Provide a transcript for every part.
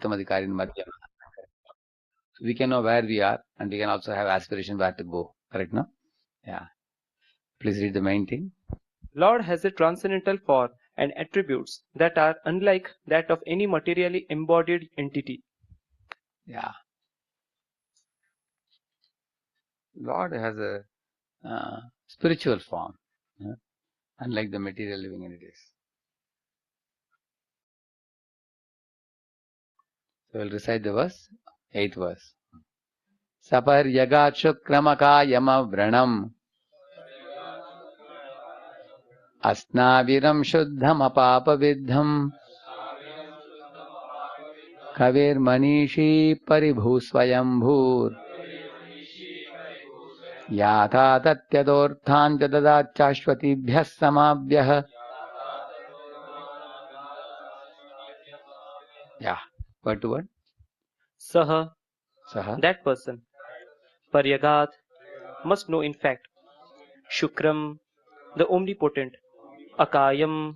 Uttamadhikari in Madhyama. We can know where we are and we can also have aspiration where to go. Correct, no? Yeah. Please read the main thing. Lord has a transcendental form and attributes that are unlike that of any materially embodied entity. Yeah. Lord has a spiritual form, unlike the material living entities. So we'll recite the verse, 8th verse. Saparyagat shukramaka vranam asnaviram shuddham apapa vidham kavir manishi paribhu swayambhur yatha tatyadorthan jadadat chashvatibhyas samabhyah. Yeah, word to word. Saha, Saha. that person. Paryagat, must know in fact. Shukram, the omnipotent. Akayam,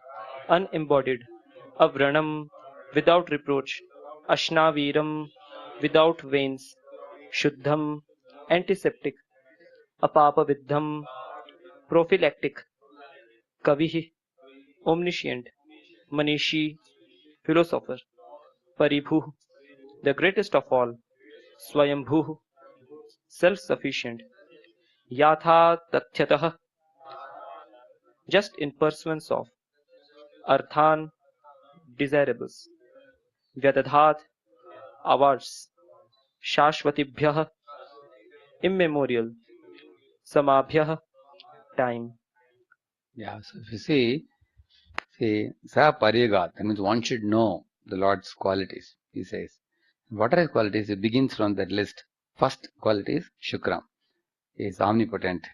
unembodied. Avranam, without reproach. Ashnaviram, without veins. Shuddham, antiseptic. Apapavidham, prophylactic. Kavihi, omniscient. Manishi, philosopher. Paribhu, the greatest of all. Swayambhu, self-sufficient. Yatha tathyatah, just in pursuance of. Arthan, desirables. Vyadadhat, awards. Shashvatibhyah, immemorial. Samabhyah, time. Yeah, so if you see, Sa Pariyagat, that means one should know the Lord's qualities, he says. What are his qualities? It begins from that list. First quality is Shukram. He is omnipotent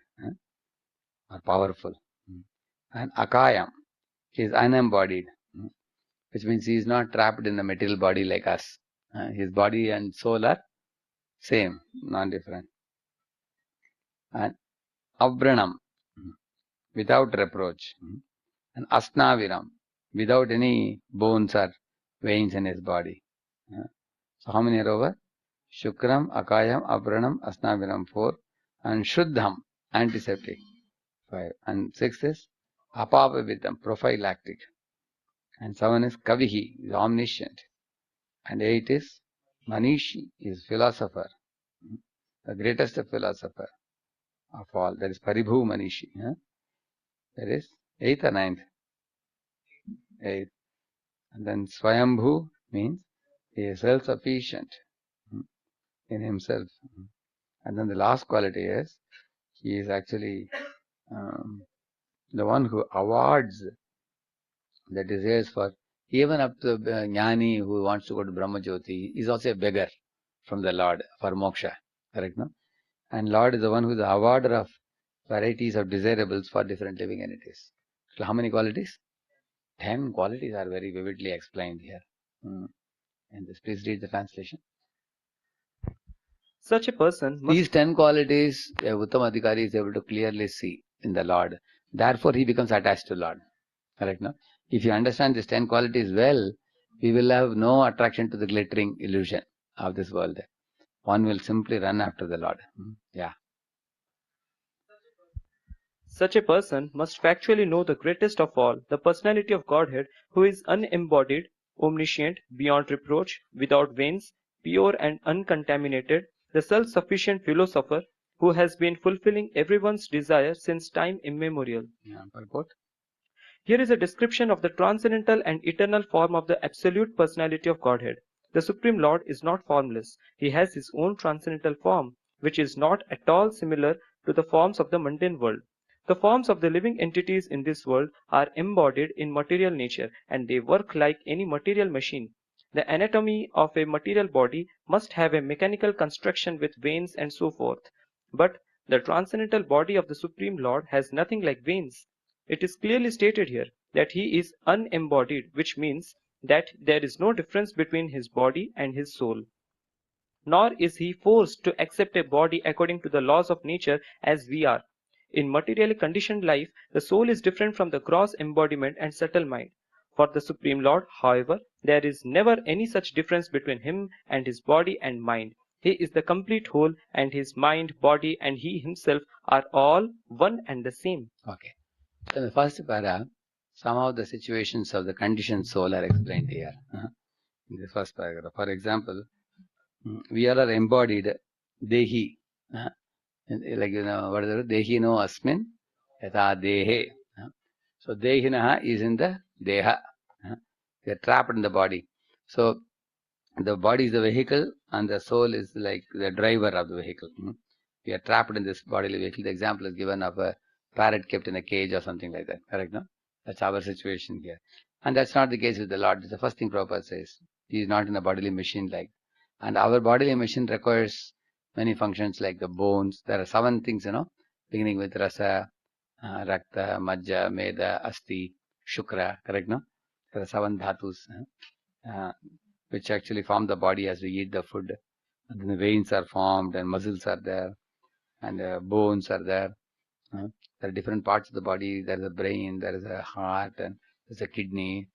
or powerful. And Akayam, he is unembodied, which means he is not trapped in the material body like us. His body and soul are same, non-different. And Avranam, without reproach. And Asnaviram, without any bones or veins in his body. So how many are over? Shukram, Akayam, Avranam, Asnaviram 4. And Shuddham, antiseptic 5. And 6 is Apapavidam, prophylactic. And 7 is Kavihi, is omniscient. And 8 is Manishi, is philosopher. The greatest philosopher of all. That is Paribhu Manishi. That is 8th or 9th? 8th. And then Swayambhu means he is self-sufficient in himself. And then the last quality is he is actually the one who awards the desires for even up to the Jnani who wants to go to Brahmajyoti is also a beggar from the Lord for moksha. Correct, no? And Lord is the one who is the awarder of varieties of desirables for different living entities. So how many qualities? 10 qualities are very vividly explained here. And this, please read the translation. Such a person must... These 10 qualities Uttamadhikari is able to clearly see in the Lord. Therefore, he becomes attached to Lord. Correct, no? If you understand these 10 qualities well, we will have no attraction to the glittering illusion of this world. One will simply run after the Lord. Yeah. Such a person must factually know the greatest of all, the personality of Godhead, who is unembodied, omniscient, beyond reproach, without veins, pure and uncontaminated, the self-sufficient philosopher, who has been fulfilling everyone's desire since time immemorial. Yeah, purport. Here is a description of the transcendental and eternal form of the absolute personality of Godhead. The Supreme Lord is not formless. He has his own transcendental form, which is not at all similar to the forms of the mundane world. The forms of the living entities in this world are embodied in material nature, and they work like any material machine. The anatomy of a material body must have a mechanical construction with veins and so forth. But the transcendental body of the Supreme Lord has nothing like veins. It is clearly stated here that he is unembodied, which means that there is no difference between his body and his soul. Nor is he forced to accept a body according to the laws of nature as we are. In materially conditioned life, the soul is different from the gross embodiment and subtle mind. For the Supreme Lord, however, there is never any such difference between him and his body and mind. He is the complete whole, and his mind, body, and he himself are all one and the same. Okay. So in the first para, some of the situations of the conditioned soul are explained here. In the first paragraph. For example, we all are embodied dehi. Like, what is it? Dehi no asmin yatha dehe. So dehinaha is in the deha. They are trapped in the body. So the body is the vehicle and the soul is like the driver of the vehicle. We are trapped in this bodily vehicle. The example is given of a parrot kept in a cage or something like that. Correct, no? That's our situation here. And that's not the case with the Lord. It's the first thing Prabhupada says. He is not in a bodily machine like. And our bodily machine requires many functions like the bones. There are 7 things, beginning with rasa, rakta, majja, meda, asti, shukra. Correct, no? There are 7 dhatus. Which actually form the body as we eat the food. And then the veins are formed and muscles are there and bones are there. There are different parts of the body. There is a brain, there is a heart, and there's a kidney.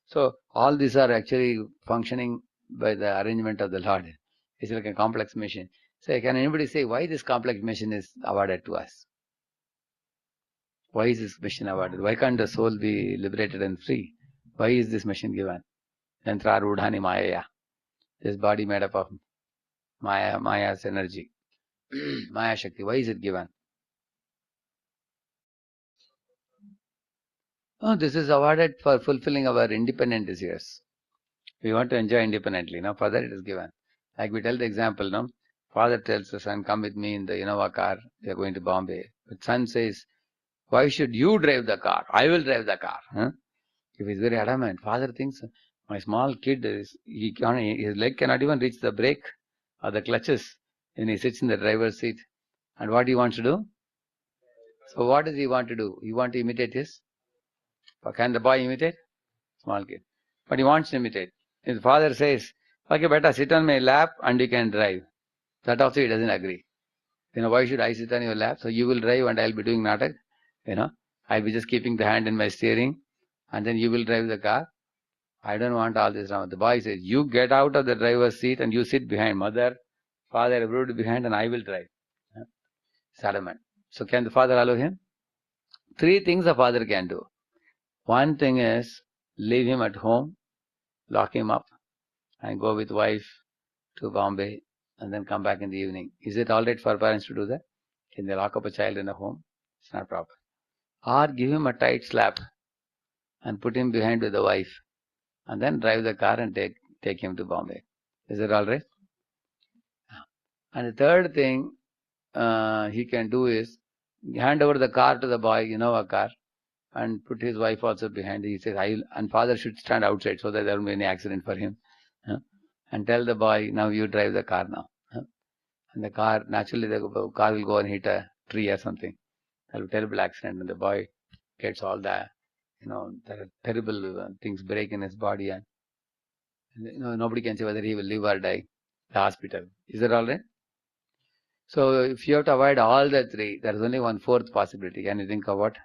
So all these are actually functioning by the arrangement of the Lord. It's like a complex machine. So can anybody say why this complex machine is awarded to us? Why is this machine awarded? Why can't the soul be liberated and free? Why is this machine given? Yantra rudhani maya. This body made up of Maya's energy. Maya Shakti. Why is it given? Oh, this is awarded for fulfilling our independent desires. We want to enjoy independently. For that it is given. Like we tell the example, father tells the son, come with me in the Innova car. We are going to Bombay. But son says, why should you drive the car? I will drive the car. If he's very adamant, father thinks, my small kid, his leg cannot even reach the brake or the clutches. And he sits in the driver's seat. And what he wants to do? So what does he want to do? He wants to imitate his. Can the boy imitate? Small kid. But he wants to imitate. His father says, okay, better sit on my lap and you can drive. That also he doesn't agree. Why should I sit on your lap? So you will drive and I'll be doing natak. I'll be just keeping the hand in my steering and then you will drive the car. I don't want all this drama. The boy says, you get out of the driver's seat and you sit behind. Mother, father, everybody behind and I will drive. Sadament. So can the father allow him? 3 things the father can do. One thing is leave him at home, lock him up, and go with wife to Bombay, and then come back in the evening. Is it all right for parents to do that? Can they lock up a child in a home? It's not proper. Or give him a tight slap and put him behind with the wife, and then drive the car and take him to Bombay. Is it all right? And the third thing he can do is hand over the car to the boy, a car, and put his wife also behind. He says, and father should stand outside so that there won't be any accident for him. And tell the boy, now you drive the car now. And the car, naturally the car will go and hit a tree or something. There will be a terrible accident and the boy gets all the, there are terrible things break in his body and, nobody can say whether he will live or die. The hospital. Is that all right? So if you have to avoid all the 3, there is only one 4th possibility. Can you think of what?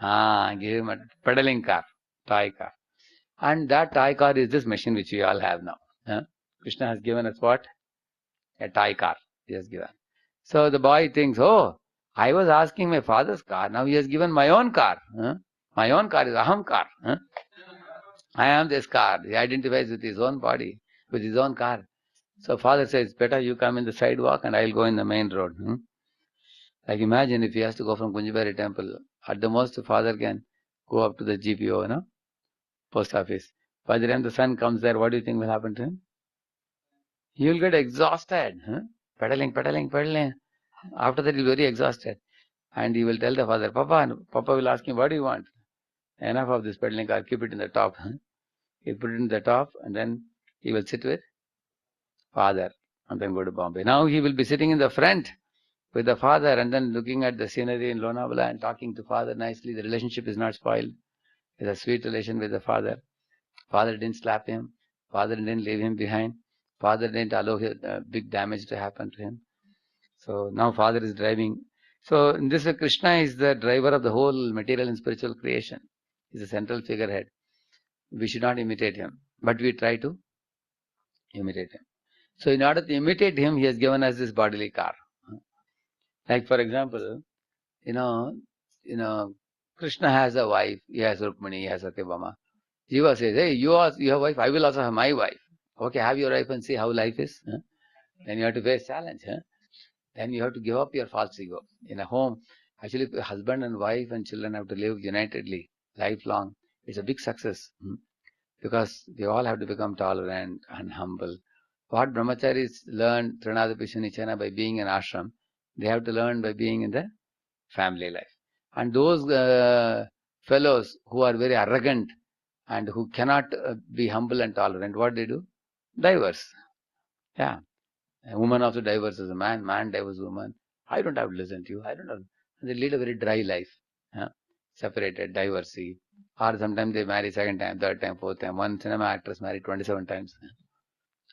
Give him a pedaling car, toy car. And that toy car is this machine which we all have now. Krishna has given us what? A toy car he has given. So the boy thinks, oh, I was asking my father's car. Now he has given my own car. My own car is Aham car. I am this car. He identifies with his own body, with his own car. So father says, better you come in the sidewalk and I'll go in the main road. Like imagine if he has to go from Kunjibari temple. At the most, the father can go up to the GPO, post office. By the time the son comes there, what do you think will happen to him? He will get exhausted. Pedaling, pedaling, pedaling. After that, he will be very exhausted. And he will tell the father, Papa will ask him, what do you want? Enough of this pedaling car, keep it in the top. He'll put it in the top and then he will sit with father and then go to Bombay. Now he will be sitting in the front with the father and then looking at the scenery in Lonavala and talking to father nicely. The relationship is not spoiled. It's a sweet relation with the father. Father didn't slap him. Father didn't leave him behind. Father didn't allow big damage to happen to him. So now father is driving. So in this Krishna is the driver of the whole material and spiritual creation. He's a central figurehead. We should not imitate him, but we try to imitate him. So in order to imitate him, he has given us this bodily car. Like for example, you know, you know, Krishna has a wife. He has Rukmini, he has Satyabhama. Jiva says, hey, you have a wife. I will also have my wife. Okay, have your wife and see how life is. Huh? Then you have to face challenge. Huh? Then you have to give up your false ego. In a home, actually, husband and wife and children have to live unitedly, lifelong. It's a big success. Because they all have to become tolerant and humble. What brahmacharis learn Trinadapisha Nichana by being in ashram, they have to learn by being in the family life. And those fellows who are very arrogant and who cannot be humble and tolerant, what they do? Divorce. Yeah. A woman also divorces a man, man divorces a woman. I don't have to listen to you. I don't have. They lead a very dry life. Yeah. Separated, divorcee. Or sometimes they marry second time, third time, fourth time. One cinema actress married 27 times.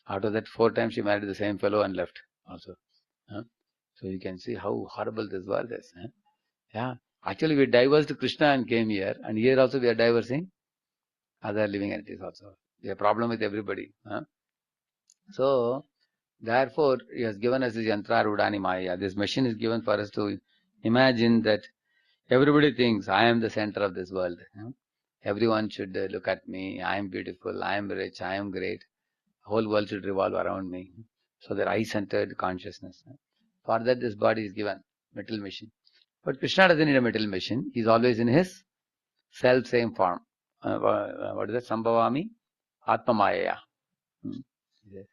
Out of that, 4 times she married the same fellow and left also. So you can see how horrible this world is. Yeah. Actually, we divorced Krishna and came here. And here also we are divorcing other living entities also. We have a problem with everybody. So, therefore, he has given us this yantra rudani maya. This machine is given for us to imagine that everybody thinks I am the center of this world. Everyone should look at me. I am beautiful. I am rich. I am great. The whole world should revolve around me. So that I-centered consciousness. For that, this body is given, metal machine. But Krishna doesn't need a metal machine. He's always in his self-same form. What is that? Sambhavami Atma Maya. Yes.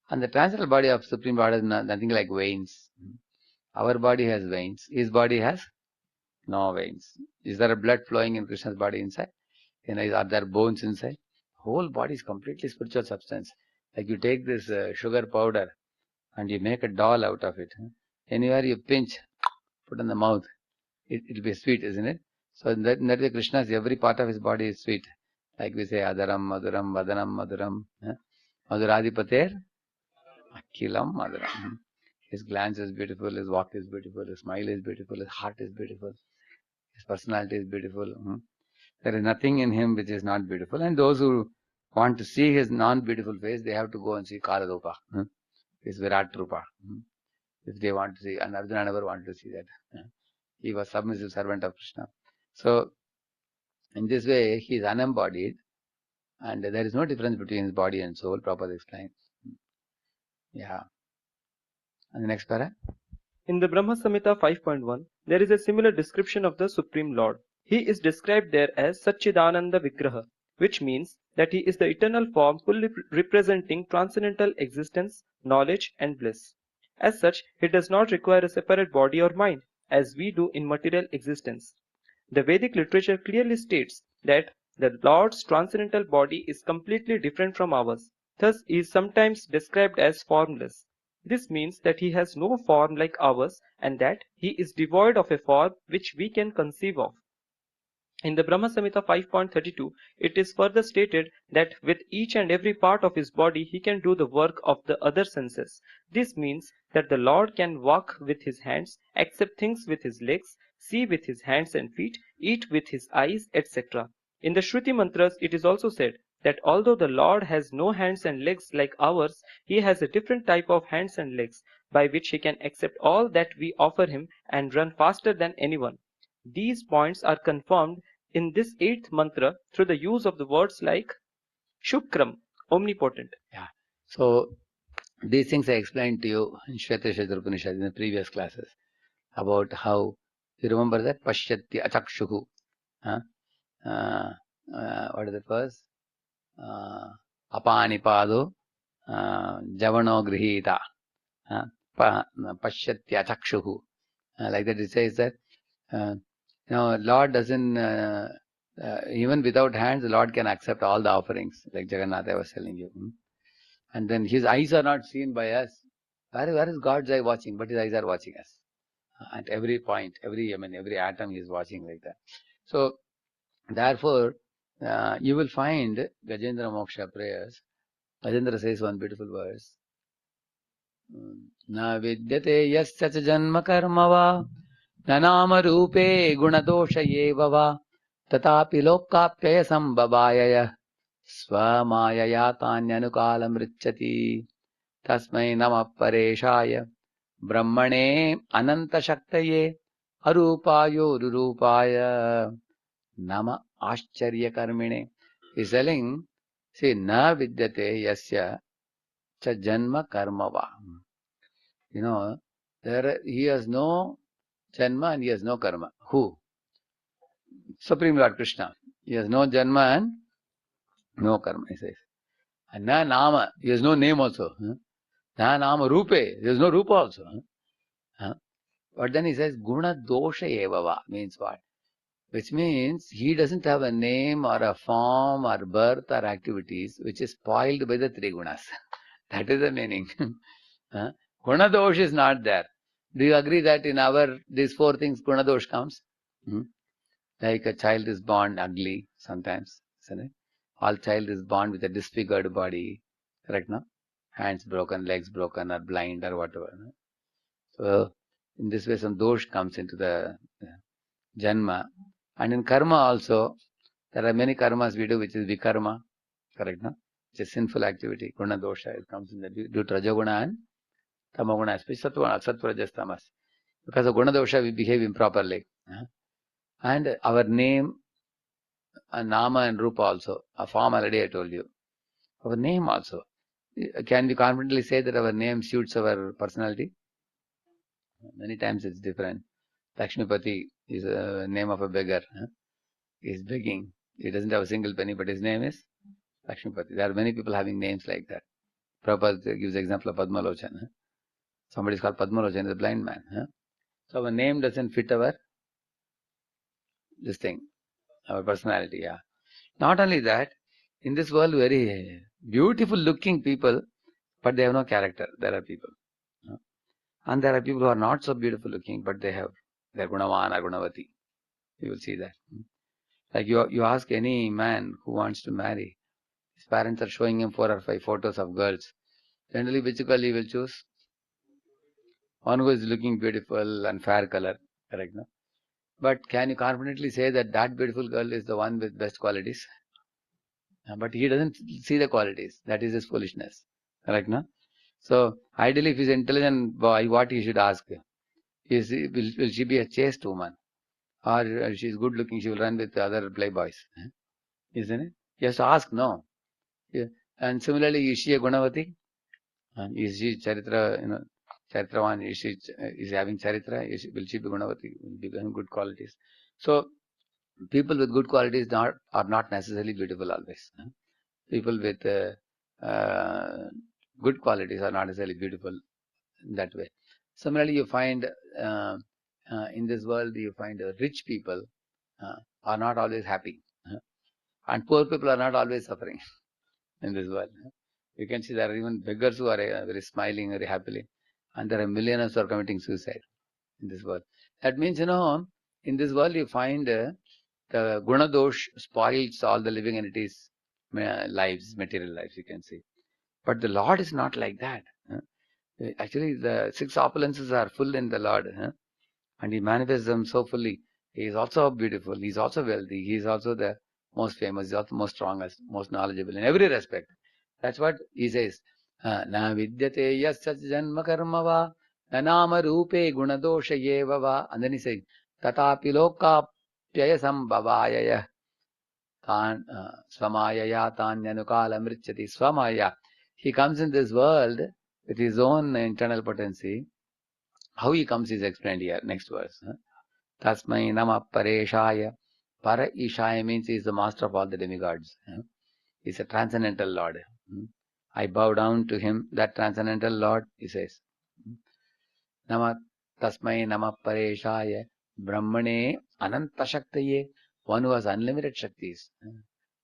And the transcendental body of Supreme Lord is nothing like veins. Our body has veins. His body has no veins. Is there a blood flowing in Krishna's body inside? Are there bones inside? Whole body is completely spiritual substance. Like you take this sugar powder and you make a doll out of it. Anywhere you pinch, put in the mouth, it'll be sweet, isn't it? So in that way, Krishna's every part of his body is sweet. Like we say, Adaram, Maduram, Vadanam, Maduram. Madhuradipater, Akhilam, Maduram. His glance is beautiful, his walk is beautiful, his smile is beautiful, his heart is beautiful, his personality is beautiful. There is nothing in him which is not beautiful. And those who want to see his non-beautiful face, they have to go and see Kaladopa, his Virat Rupa. If they want to see, and Arjuna never wanted to see that. He was submissive servant of Krishna. So, in this way, he is unembodied, and there is no difference between his body and soul, Prabhupada explains. Yeah. And the next para? In the Brahma Samhita 5.1, there is a similar description of the Supreme Lord. He is described there as Satchidananda Vigraha, which means that he is the eternal form fully representing transcendental existence, knowledge and bliss. As such, he does not require a separate body or mind, as we do in material existence. The Vedic literature clearly states that the Lord's transcendental body is completely different from ours. Thus, he is sometimes described as formless. This means that he has no form like ours and that he is devoid of a form which we can conceive of. In the Brahma Samhita 5.32, it is further stated that with each and every part of his body he can do the work of the other senses. This means that the Lord can walk with his hands, accept things with his legs, see with his hands and feet, eat with his eyes, etc. In the Shruti mantras, it is also said that although the Lord has no hands and legs like ours, he has a different type of hands and legs by which he can accept all that we offer him and run faster than anyone. These points are confirmed in this 8th mantra through the use of the words like Shukram, omnipotent. Yeah. So, these things I explained to you in Shvetashvatra Upanishad in the previous classes about how, you remember that? Pashyati achakshuhu. What is the first? Apanipado javano grihita. Pashyati achakshuhu. Like that it says that, Lord doesn't, even without hands, the Lord can accept all the offerings, like Jagannath I was telling you. And then his eyes are not seen by us. Where is God's eye watching? But his eyes are watching us. At every point, every atom he is watching like that. So, therefore, you will find Gajendra Moksha prayers. Gajendra says one beautiful verse. Na vidyate yasya cha janma karma va na nama rupe gunadosha yeva va Tatapi lokapyaya sambhavaya swamaya tanyanukalam richati tasmai namah pareshaya brahmane ananta shaktaye arupayo rurupaya nama ascharya karmine. He's telling, see, na vidyate yasya cha janma karma va. You know, he has no janma and he has no karma. Who? Supreme Lord Krishna. He has no janma and no karma, he says. And na nama, he has no name also. Na nama rupe, there is no rupa also. But then he says, guna dosha evava, means what? Which means he doesn't have a name or a form or birth or activities which is spoiled by the three gunas. That is the meaning. Guna dosh is not there. Do you agree that in these four things guna dosh comes? Like a child is born ugly sometimes, isn't it? All child is born with a disfigured body, correct now? Hands broken, legs broken, or blind, or whatever. No? So, in this way, some dosh comes into the janma. And in karma also, there are many karmas we do, which is vikarma, correct now? Which is sinful activity, guna dosha. It comes in the due to rajoguna and tamoguna, especially sattva, rajas, tamas. Because of guna dosha, we behave improperly. And our name, nama and rupa also, a form already I told you. Our name also. Can we confidently say that our name suits our personality? Many times it's different. Lakshmipati is a name of a beggar. He is begging. He doesn't have a single penny, but his name is Lakshmipati. There are many people having names like that. Prabhupada gives the example of Padmalochan. Somebody is called Padmalochan, is a blind man. So our name doesn't fit this thing, our personality. Yeah. Not only that, in this world, very beautiful looking people, but they have no character. There are people. And there are people who are not so beautiful looking, but they're gunavan or gunavati. You will see that. Like you ask any man who wants to marry, his parents are showing him 4 or 5 photos of girls. Generally, which girl he will choose? One who is looking beautiful and fair color, correct? No? But can you confidently say that that beautiful girl is the one with best qualities? But he doesn't see the qualities. That is his foolishness, correct? No? So ideally, if he's an intelligent boy, what he should ask? Will she be a chaste woman? Or she's good looking, she will run with the other playboys. Isn't it? He has to ask, no. Yeah. And similarly, is she a Gunavati? Is she Charitra, Charitravan? Is having Charitra? Will she be Gunavati? Will be having good qualities. So, people with good qualities are not necessarily beautiful always. People with good qualities are not necessarily beautiful in that way. Similarly, you find in this world, you find rich people are not always happy. And poor people are not always suffering in this world. You can see there are even beggars who are very smiling, very happily. And there are millionaires who are committing suicide in this world. That means, in this world you find the Gunadosh spoils all the living entities' lives, material lives, you can see. But the Lord is not like that. Actually, the 6 opulences are full in the Lord. And He manifests them so fully. He is also beautiful. He is also wealthy. He is also the most famous. He is also most strongest, most knowledgeable in every respect. That's what He says. Na vidyate yasya janma karma va na nama rupe gunadosha yeva va. And then He says, tatapi lokapyaya sambhavaya swamayaya tanyanukala mrichati swamaya. He comes in this world with His own internal potency. How He comes is explained here, next verse. Tasmai nama pareshaya. Para Ishaya means He is the master of all the demigods. He is a transcendental Lord. I bow down to Him, that transcendental Lord, He says. Nama Tasmai nama pareshaya. Brahmane ananta shaktaye. One who has unlimited shaktis.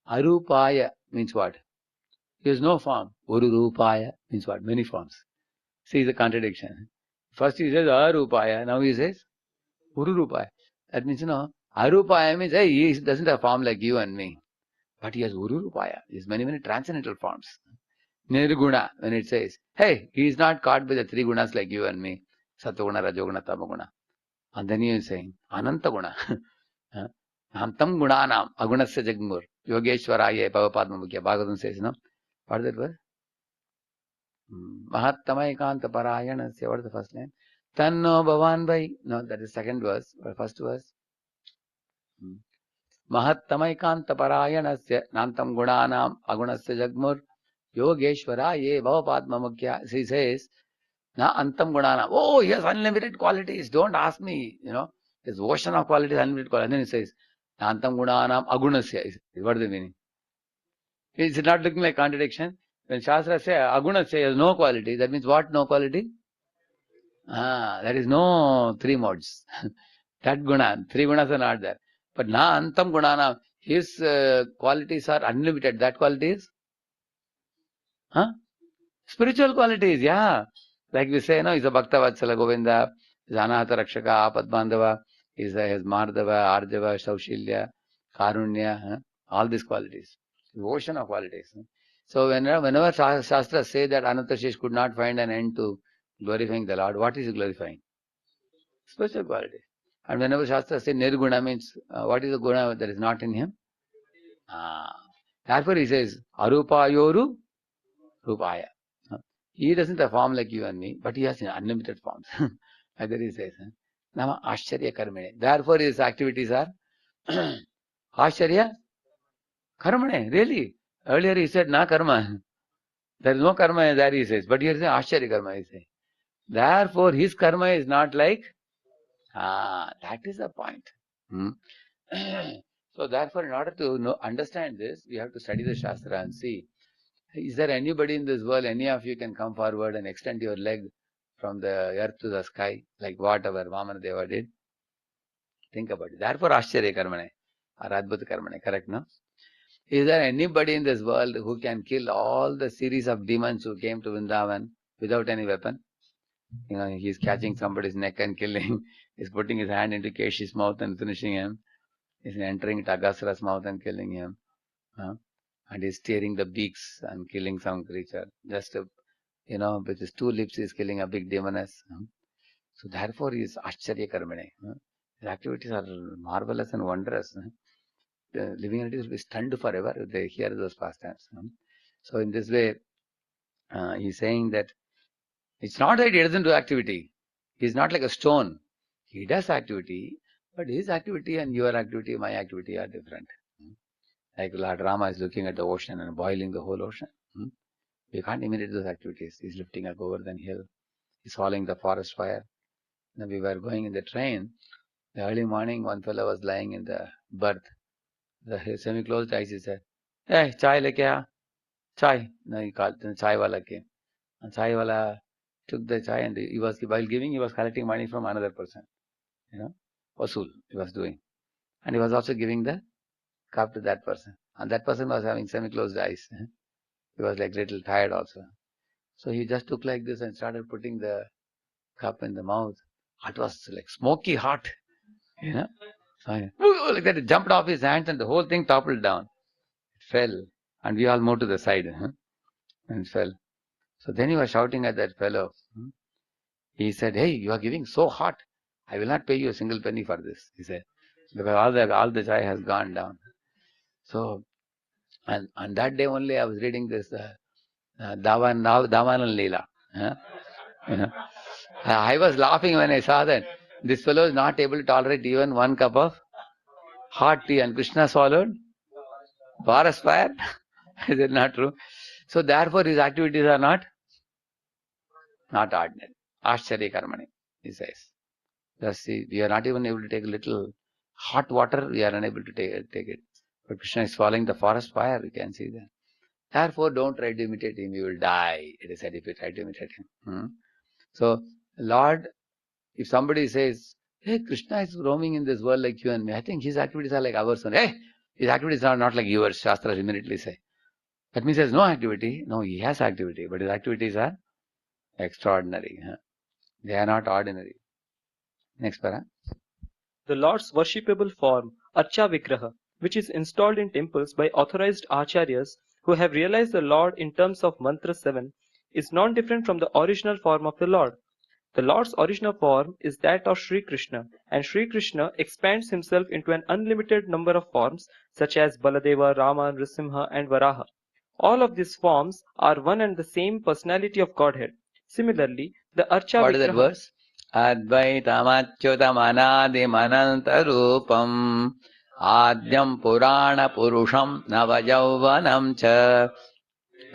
Arupaya means what? He has no form. Ururupaya means what? Many forms. See the contradiction. First he says Arupaya, now he says Ururupaya. That means, Arupaya means, hey, he doesn't have form like you and me. But he has Ururupaya. He has many, many transcendental forms. Nirguna, when it says, hey, he is not caught by the 3 gunas like you and me. Sattva-guna, Rajoguna, Tamoguna. And then he is saying, Ananta Guna. Antam gunanam agunasya jagmur yogeshwaraya bhavapadma mukhya. Bhagavatam says, no? What is that word? Mahattamaikantam parayanasya. What is the first line? Tanno bhavan vai. No, that is second verse. First verse. Mahattamaikantam parayanasya nantam gunanam agunasya jagmur yogeshwaraya bhavapadma mukhya. He says, na antam gunanam. Oh, he has unlimited qualities. Don't ask me. His ocean of qualities, unlimited qualities. And then he says, na antam gunanam agunasya. What is the meaning? Is it not looking like contradiction? When Shastra says agunasya has no quality, that means what? No quality? There is no three modes. That guna, three gunas are not there. But na antam gunana, his qualities are unlimited. That quality is? Spiritual qualities, yeah. Like we say, he's a Bhakta Vatsala Govinda, he's Anahata Rakshaka, Apadbandhava, he's Mardava, Arjava, Shaushilya, Karunya, all these qualities. The ocean of qualities. So whenever Shastra say that Anantashesh could not find an end to glorifying the Lord, what is he glorifying? Spiritual qualities. And whenever Shastra say Nirguna means, what is the guna that is not in him? Therefore he says, Arupayoru Rupaya. He doesn't have form like you and me, but he has unlimited forms. Like that he says. Nama Ashcharya Karmane. Therefore his activities are Ashcharya Karmane. Really? Earlier he said Na Karma. There is no karma there, he says. But here he says Ashcharya Karma, he says. Therefore his karma is not like, that is the point. So therefore, in order to understand this, we have to study the Shastra and see, is there anybody in this world, any of you can come forward and extend your leg from the earth to the sky, like whatever Vamana Deva did? Think about it. Therefore, Ashcharya Karmane, or Adbhuta Karmane, correct, no? Is there anybody in this world who can kill all the series of demons who came to Vrindavan without any weapon? He's catching somebody's neck and killing. He's putting his hand into Keshi's mouth and finishing him. He's entering Tagasra's mouth and killing him. And he's tearing the beaks and killing some creature. Just, with his two lips, he's killing a big demoness. So therefore, he is Ashcharya Karmane. His activities are marvelous and wondrous. The living entities will be stunned forever if they hear those pastimes. So in this way, he's saying that it's not that he doesn't do activity. He's not like a stone. He does activity, but his activity and your activity, my activity are different. Like Lord Rama is looking at the ocean and boiling the whole ocean. We can't imitate those activities. He's lifting a Govardhan hill. He's following the forest fire. Now we were going in the train. The early morning, one fellow was lying in the berth. The semi-closed eyes, he said, "Hey, chai leke aa. Chai." No, he called. The chai wala came. And chai wala took the chai and while giving, he was collecting money from another person. Vasool he was doing. And he was also giving the cup to that person. And that person was having semi-closed eyes. He was like little tired also. So he just took like this and started putting the cup in the mouth. It was like smoky hot. So, like that, it jumped off his hands and the whole thing toppled down. It fell. And we all moved to the side. And it fell. So then he was shouting at that fellow. He said, "Hey, you are giving so hot. I will not pay you a single penny for this," he said. Because all the chai has gone down. So, and on that day only I was reading this Davan and Leela. I was laughing when I saw that this fellow is not able to tolerate even one cup of hot tea, and Krishna swallowed forest fire. Is it not true? So therefore his activities are not ordinary. Ashcharya Karmani, he says. Just see, we are not even able to take a little hot water, we are unable to take it. But Krishna is swallowing the forest fire, we can see that. Therefore, don't try to imitate him, you will die. It is said if you try to imitate him. So, Lord, if somebody says, "Hey, Krishna is roaming in this world like you and me," I think his activities are like ours. Hey, his activities are not like yours, Shastras immediately say. That means he has no activity. No, he has activity, but his activities are extraordinary. They are not ordinary. Next para. The Lord's worshipable form, Archa Vigraha, which is installed in temples by authorized acharyas who have realized the Lord in terms of Mantra 7, is non-different from the original form of the Lord. The Lord's original form is that of Sri Krishna, and Sri Krishna expands himself into an unlimited number of forms such as Baladeva, Rama, Nrsimha, and Varaha. All of these forms are one and the same personality of Godhead. Similarly, the Archa What is that Vigraha. verse? Advaitamatchutamanadim Adyam Purana Purusham Navajauvanam Cha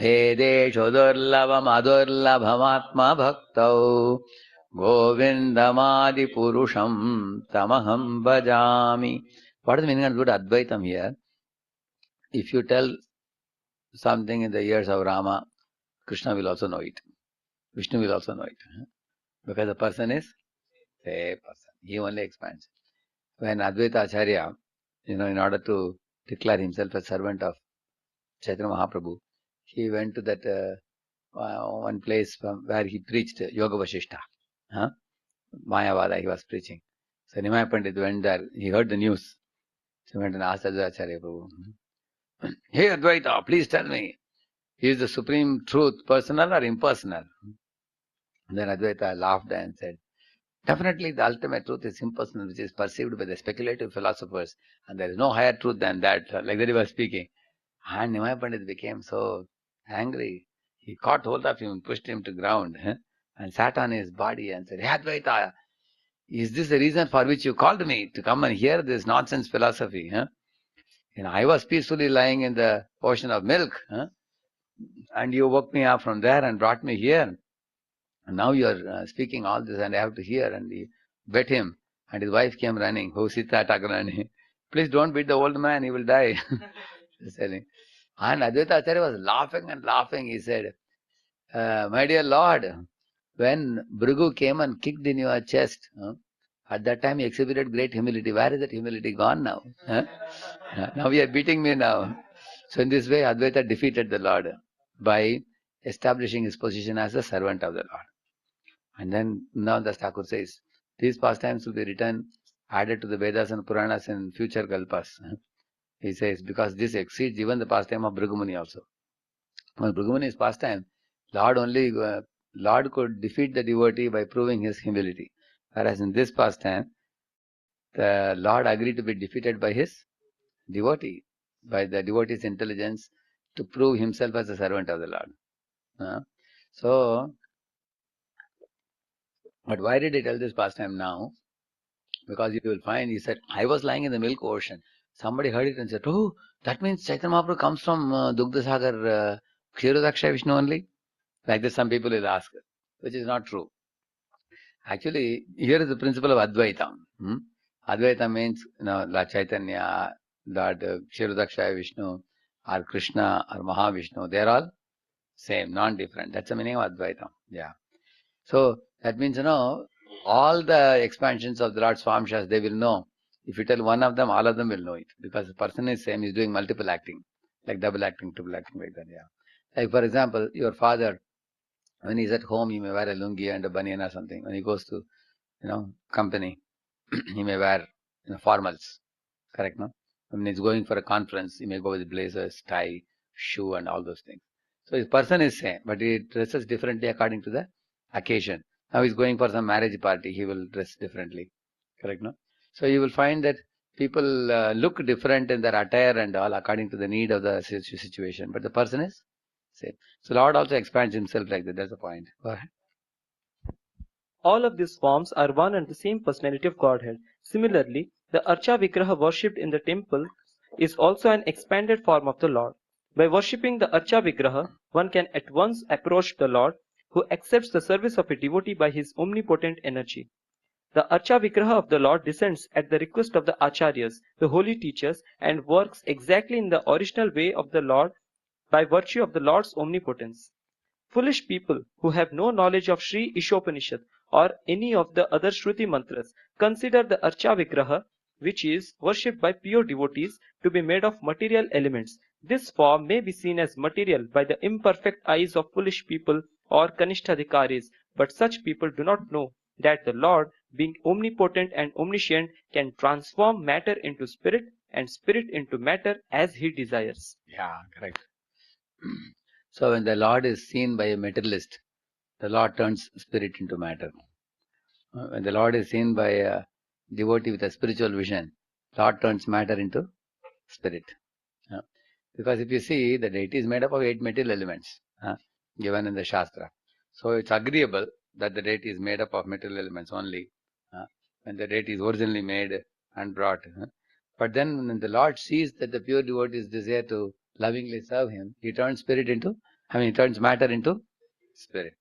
Vedeshu Durlabam Adurlabhamatma Bhaktau Govindamadi Purusham Tamaham Bhajami. What is the meaning of the word Advaitam here? If you tell something in the ears of Rama, Krishna will also know it. Vishnu will also know it. Because the person is same person. He only expands. When Advaita Acharya, in order to declare himself a servant of Chaitanya Mahaprabhu, he went to that one place from where he preached Yoga Vasishta. Mayavada he was preaching. So Nimai Pandit went there. He heard the news. So he went and asked Advaita Acharya Prabhu, "Hey Advaita, please tell me, is the supreme truth personal or impersonal?" Then Advaita laughed and said, "Definitely the ultimate truth is impersonal, which is perceived by the speculative philosophers, and there is no higher truth than that." Like that he was speaking. And Nimai Pandit became so angry. He caught hold of him and pushed him to ground and sat on his body and said, "Hey Advaita, is this the reason for which you called me to come and hear this nonsense philosophy? I was peacefully lying in the ocean of milk, and you woke me up from there and brought me here. And now you are speaking all this and I have to hear." And he beat him. And his wife came running. "Oh, Sita Takarani, please don't beat the old man, he will die." He's telling. And Advaita Acharya was laughing and laughing. He said, "My dear Lord, when Bhrigu came and kicked in your chest, at that time he exhibited great humility. Where is that humility gone now? Now you are beating me now." So in this way, Advaita defeated the Lord by establishing his position as a servant of the Lord. And then now the Thakur says, these pastimes will be written, added to the Vedas and Puranas in future Kalpas. He says, because this exceeds even the pastime of Bhrigu also. When Bhrigu Muni's pastime, Lord could defeat the devotee by proving his humility. Whereas in this pastime, the Lord agreed to be defeated by his devotee, by the devotee's intelligence to prove himself as a servant of the Lord. But why did he tell this pastime now? Because you will find, he said, I was lying in the milk ocean. Somebody heard it and said, oh, that means Chaitanya Mahaprabhu comes from Dugdha Sagar, Kshirodaksha Vishnu only? Like this some people will ask, which is not true. Actually, here is the principle of Advaita. Advaita means, Lord Chaitanya, Lord Kshirodaksha Vishnu, or Krishna, or Mahavishnu, they are all same, non-different. That's the meaning of Advaita. Yeah. So that means, all the expansions of the Lord's form shas, they will know. If you tell one of them, all of them will know it. Because the person is same, he's doing multiple acting. Like double acting, triple acting, like that, yeah. Like for example, your father, when he's at home, he may wear a lungi and a banyan or something. When he goes to, company, he may wear, formals. Correct, no? When he's going for a conference, he may go with blazers, tie, shoe, and all those things. So his person is same, but he dresses differently according to the occasion. Now he's going for some marriage party, he will dress differently. Correct, no? So you will find that people look different in their attire and all according to the need of the situation, but the person is same. So Lord also expands himself like that. That's the point. Go ahead. All of these forms are one and the same personality of Godhead. Similarly, the Archa Vigraha worshipped in the temple is also an expanded form of the Lord. By worshipping the Archa Vigraha, one can at once approach the Lord, who accepts the service of a devotee by his omnipotent energy. The Archa Vigraha of the Lord descends at the request of the Acharyas, the holy teachers, and works exactly in the original way of the Lord by virtue of the Lord's omnipotence. Foolish people who have no knowledge of Sri Isopanishad or any of the other Shruti mantras consider the Archa Vigraha, which is worshipped by pure devotees, to be made of material elements. This form may be seen as material by the imperfect eyes of foolish people or Kanishtadhikaris, but such people do not know that the Lord, being omnipotent and omniscient, can transform matter into spirit and spirit into matter as he desires. Yeah, correct. So when the Lord is seen by a materialist, the Lord turns spirit into matter. When the Lord is seen by a devotee with a spiritual vision, Lord turns matter into spirit. Because if you see, the deity is made up of 8 material elements given in the Shastra. So it's agreeable that the deity is made up of material elements only when the deity is originally made and brought. But then when the Lord sees that the pure devotees desire to lovingly serve him, he turns he turns matter into spirit.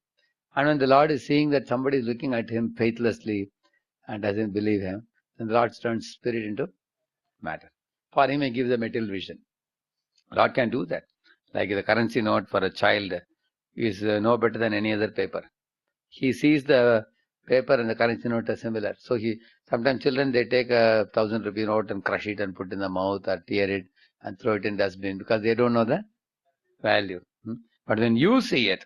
And when the Lord is seeing that somebody is looking at him faithlessly and doesn't believe him, then the Lord turns spirit into matter. For him, he gives a material vision. Lord can do that. Like the currency note for a child is no better than any other paper. He sees the paper and the currency note are similar. So sometimes children, they take a 1,000 rupee note and crush it and put in the mouth or tear it and throw it in dustbin because they don't know the value. But when you see it,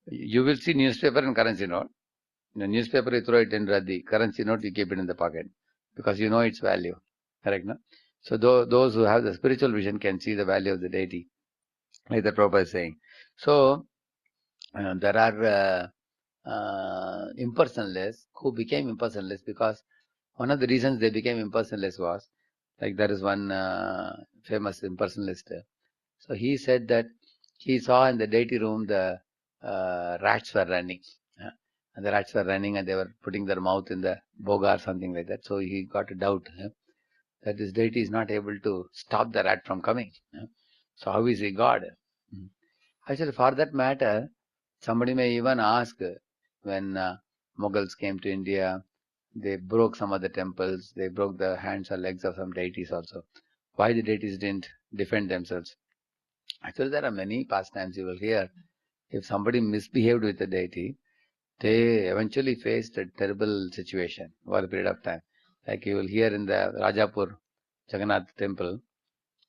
you will see newspaper and currency note. In the newspaper, you throw it in the currency note, you keep it in the pocket because you know its value. Correct, no? So those who have the spiritual vision can see the value of the deity, like the Prabhupada is saying. So there are impersonalists who became impersonalists because one of the reasons they became impersonalists was, like there is one famous impersonalist. So he said that he saw in the deity room the rats were running. And the rats were running and they were putting their mouth in the boga or something like that. So he got a doubt that this deity is not able to stop the rat from coming. So how is he God? Actually, for that matter, somebody may even ask when Mughals came to India, they broke some of the temples, they broke the hands or legs of some deities also. Why the deities didn't defend themselves? Actually, there are many pastimes you will hear. If somebody misbehaved with the deity, they eventually faced a terrible situation over a period of time. Like you will hear in the Rajapur Jagannath temple,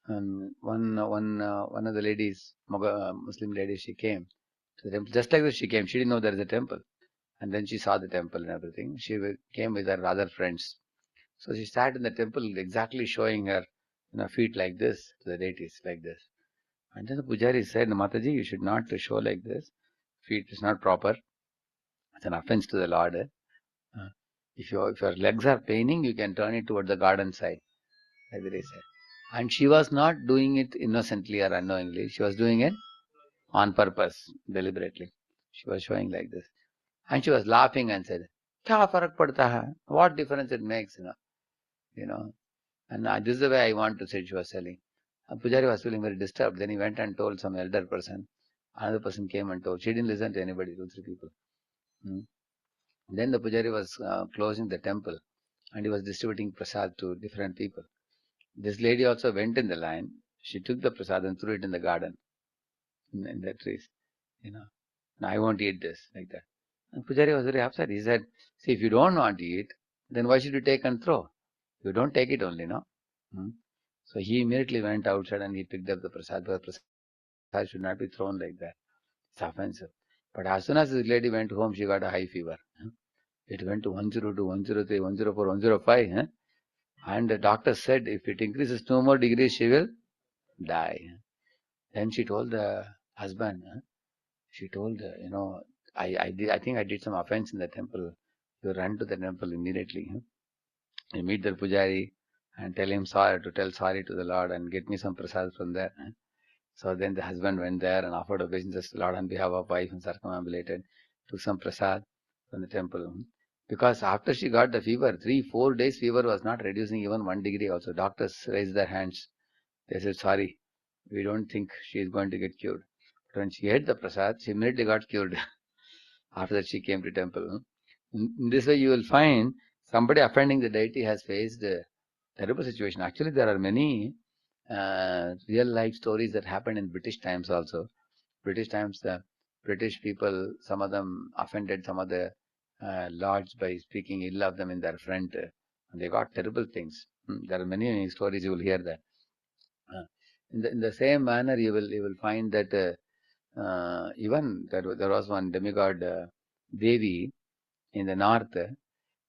and one of the ladies, Muslim ladies, she came to the temple. Just like this, she came. She didn't know there is a temple. And then she saw the temple and everything. She came with her other friends. So she sat in the temple exactly showing her feet like this to the deities, like this. And then the pujari said, Mataji, you should not show like this. Feet is not proper. It's an offense to the Lord. If your legs are paining, you can turn it toward the garden side, like the said. And she was not doing it innocently or unknowingly. She was doing it on purpose, deliberately. She was showing like this. And she was laughing and said, "Kya farak padta hai? What difference it makes, you know. And this is the way I want to say," she was telling. And Pujari was feeling very disturbed. Then he went and told some elder person. Another person came and told. She didn't listen to anybody, 2, 3 people. Then the Pujari was closing the temple and he was distributing prasad to different people. This lady also went in the line. She took the prasad and threw it in the garden, in the trees. And I won't eat this, like that. And Pujari was very upset. He said, see, if you don't want to eat, then why should you take and throw? You don't take it only, no? So he immediately went outside and he picked up the prasad, because prasad should not be thrown like that. It's offensive. But as soon as this lady went home, she got a high fever. It went to 102, 103, 104, 105. And the doctor said if it increases 2 more degrees, she will die. Then she told the husband, she told, I think I did some offense in the temple. You run to the temple immediately. You meet the pujari and tell him sorry, to tell sorry to the Lord and get me some prasad from there. So then the husband went there and offered obeisances to the Lord on behalf of wife and circumambulated, took some prasad from the temple. Because after she got the fever, 3, 4 days fever was not reducing even 1 degree also. Doctors raised their hands. They said, sorry, we don't think she is going to get cured. But when she ate the prasad, she immediately got cured. After that she came to temple. In this way you will find somebody offending the deity has faced a terrible situation. Actually, there are many real life stories that happened in British times also. British times, the British people, some of them offended some of the lords by speaking ill of them in their front. And they got terrible things. There are many stories you will hear that. In the same manner, you will find that even there was one demigod Devi in the north.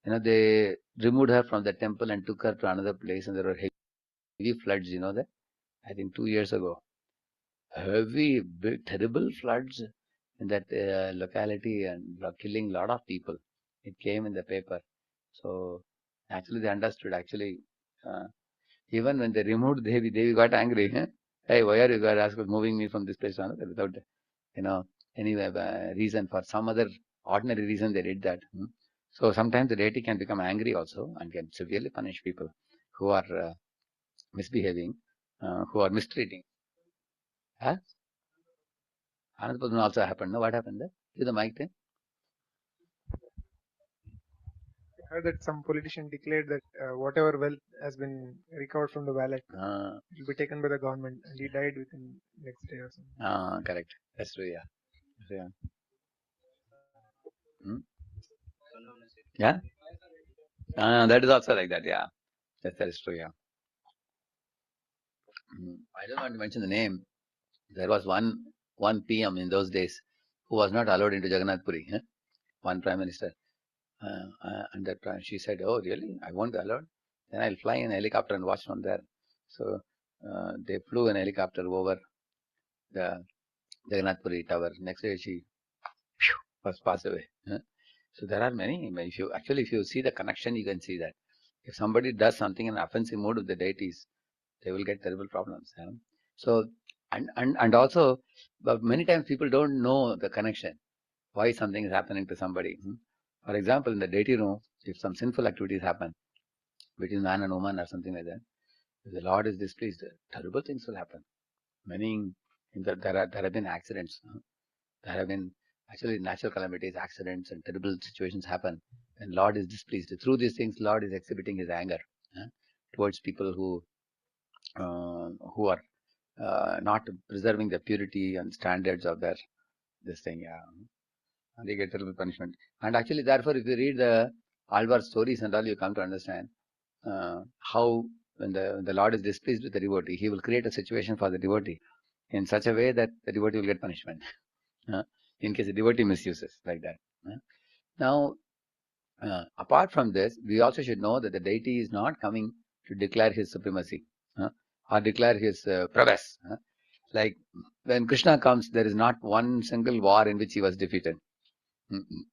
They removed her from the temple and took her to another place, and there were heavy floods. You know that? I think 2 years ago, heavy, big, terrible floods in that locality and killing a lot of people It came in the paper. So actually they understood. Actually, even when they removed Devi got angry. Huh? Hey, why are you guys moving me from this place to another without, any reason? For some other ordinary reason they did that. So sometimes the deity can become angry also and can severely punish people who are misbehaving, who are mistreating. Huh? Another also happened. No, what happened there? To the mic thing? I heard that some politician declared that whatever wealth has been recovered from the wallet will be taken by the government, and he died within next day or something. Correct. That's true. Yeah. Yeah. Hmm? Yeah. That is also like that. Yeah. That is true. Yeah. I don't want to mention the name. There was one PM in those days who was not allowed into Jagannath Puri. One prime minister, and that she said, "Oh, really? I won't be allowed. Then I'll fly in a helicopter and watch from there." So they flew in a helicopter over the Jagannath Puri tower. Next day, she was passed away. So there are many. If you see the connection, you can see that if somebody does something in an offensive mood with the deities, they will get terrible problems. So and also, but many times people don't know the connection. Why something is happening to somebody. For example, in the deity room, if some sinful activities happen between man and woman or something like that, if the Lord is displeased, terrible things will happen. Meaning, there have been accidents. There have been actually natural calamities, accidents, and terrible situations happen. And Lord is displeased. Through these things, Lord is exhibiting His anger towards people who are not preserving the purity and standards of their this thing. Yeah, and they get terrible punishment. And actually, therefore, if you read the Alvar stories and all, you come to understand how when the Lord is displeased with the devotee, He will create a situation for the devotee in such a way that the devotee will get punishment. In case the devotee misuses like that. Now, apart from this, we also should know that the deity is not coming to declare his supremacy or declare his prowess. Like when Krishna comes, there is not one single war in which he was defeated.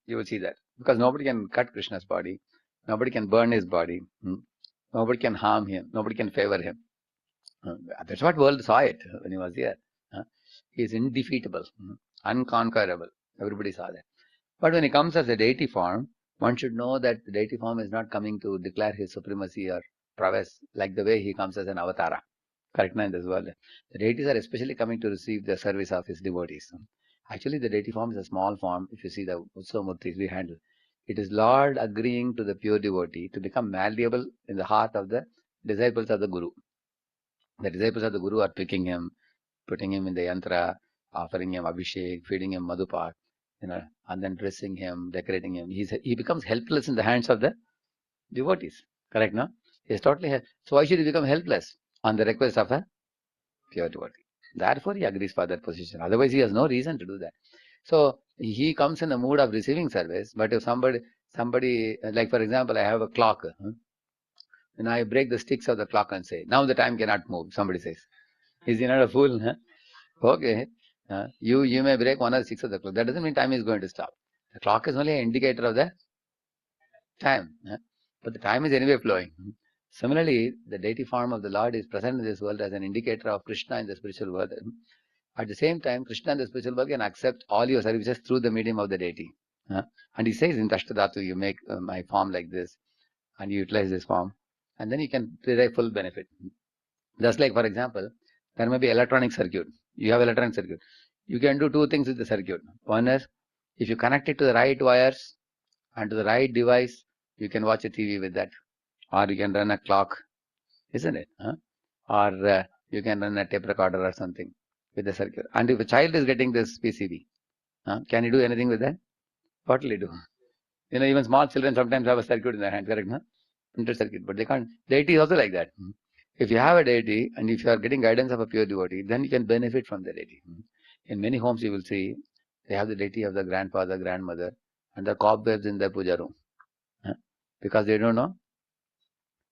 You will see that because nobody can cut Krishna's body, nobody can burn his body, nobody can harm him, nobody can favor him. That's what world saw it when he was here. He is indefeatable, unconquerable. Everybody saw that. But when he comes as a deity form, one should know that the deity form is not coming to declare his supremacy or prowess like the way he comes as an avatara. Correct, in this world. The deities are especially coming to receive the service of his devotees. Actually, the deity form is a small form. If you see the Utsavamurtis we handle, it is Lord agreeing to the pure devotee to become malleable in the heart of the disciples of the Guru. The disciples of the Guru are picking him, putting him in the yantra, offering him abhishek, feeding him madhupak, and then dressing him, decorating him. He becomes helpless in the hands of the devotees. Correct, no? He's totally so why should he become helpless on the request of a pure devotee? Therefore, he agrees for that position. Otherwise, he has no reason to do that. So he comes in a mood of receiving service. But if somebody like for example, I have a clock, and I break the sticks of the clock and say, now the time cannot move. Somebody says, is he not a fool? Okay. You may break 1 or 6 of the clock. That doesn't mean time is going to stop. The clock is only an indicator of the time. But the time is anyway flowing. Similarly, the deity form of the Lord is present in this world as an indicator of Krishna in the spiritual world. At the same time, Krishna in the spiritual world can accept all your services through the medium of the deity. And he says in Tashtadhatu, you make my form like this, and you utilize this form, and then you can derive full benefit. Just like, for example, there may be electronic circuit. You have electronic circuit. You can do 2 things with the circuit. One is, if you connect it to the right wires and to the right device, you can watch a TV with that. Or you can run a clock, isn't it? Or you can run a tape recorder or something with the circuit. And if a child is getting this PCB, can you do anything with that? What will you do? Even small children sometimes have a circuit in their hand, correct? Printed circuit, but they can't. Deity is also like that. If you have a deity and if you are getting guidance of a pure devotee, then you can benefit from the deity. In many homes, you will see they have the deity of the grandfather, grandmother, and the cobwebs in the puja room because they don't know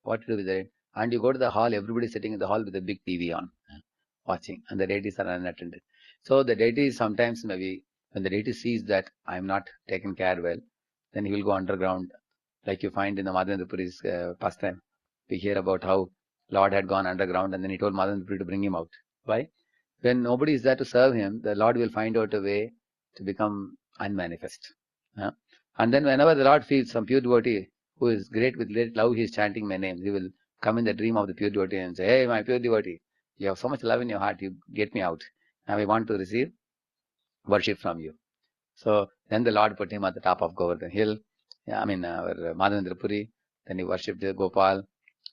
what to do with it. And you go to the hall, everybody sitting in the hall with a big TV on, watching, and the deities are unattended. So the deity sometimes maybe when the deity sees that I am not taken care well, then he will go underground, like you find in the Madhavendra Puri's pastime. We hear about how Lord had gone underground and then he told Madhavendra Puri to bring him out. Why? When nobody is there to serve him, the Lord will find out a way to become unmanifest. And then whenever the Lord feels some pure devotee who is great with great love, he is chanting my name, he will come in the dream of the pure devotee and say, hey, my pure devotee, you have so much love in your heart, you get me out. Now I want to receive worship from you. So then the Lord put him at the top of Govardhan Hill, our Madhavendra Puri. Then he worshipped Gopal.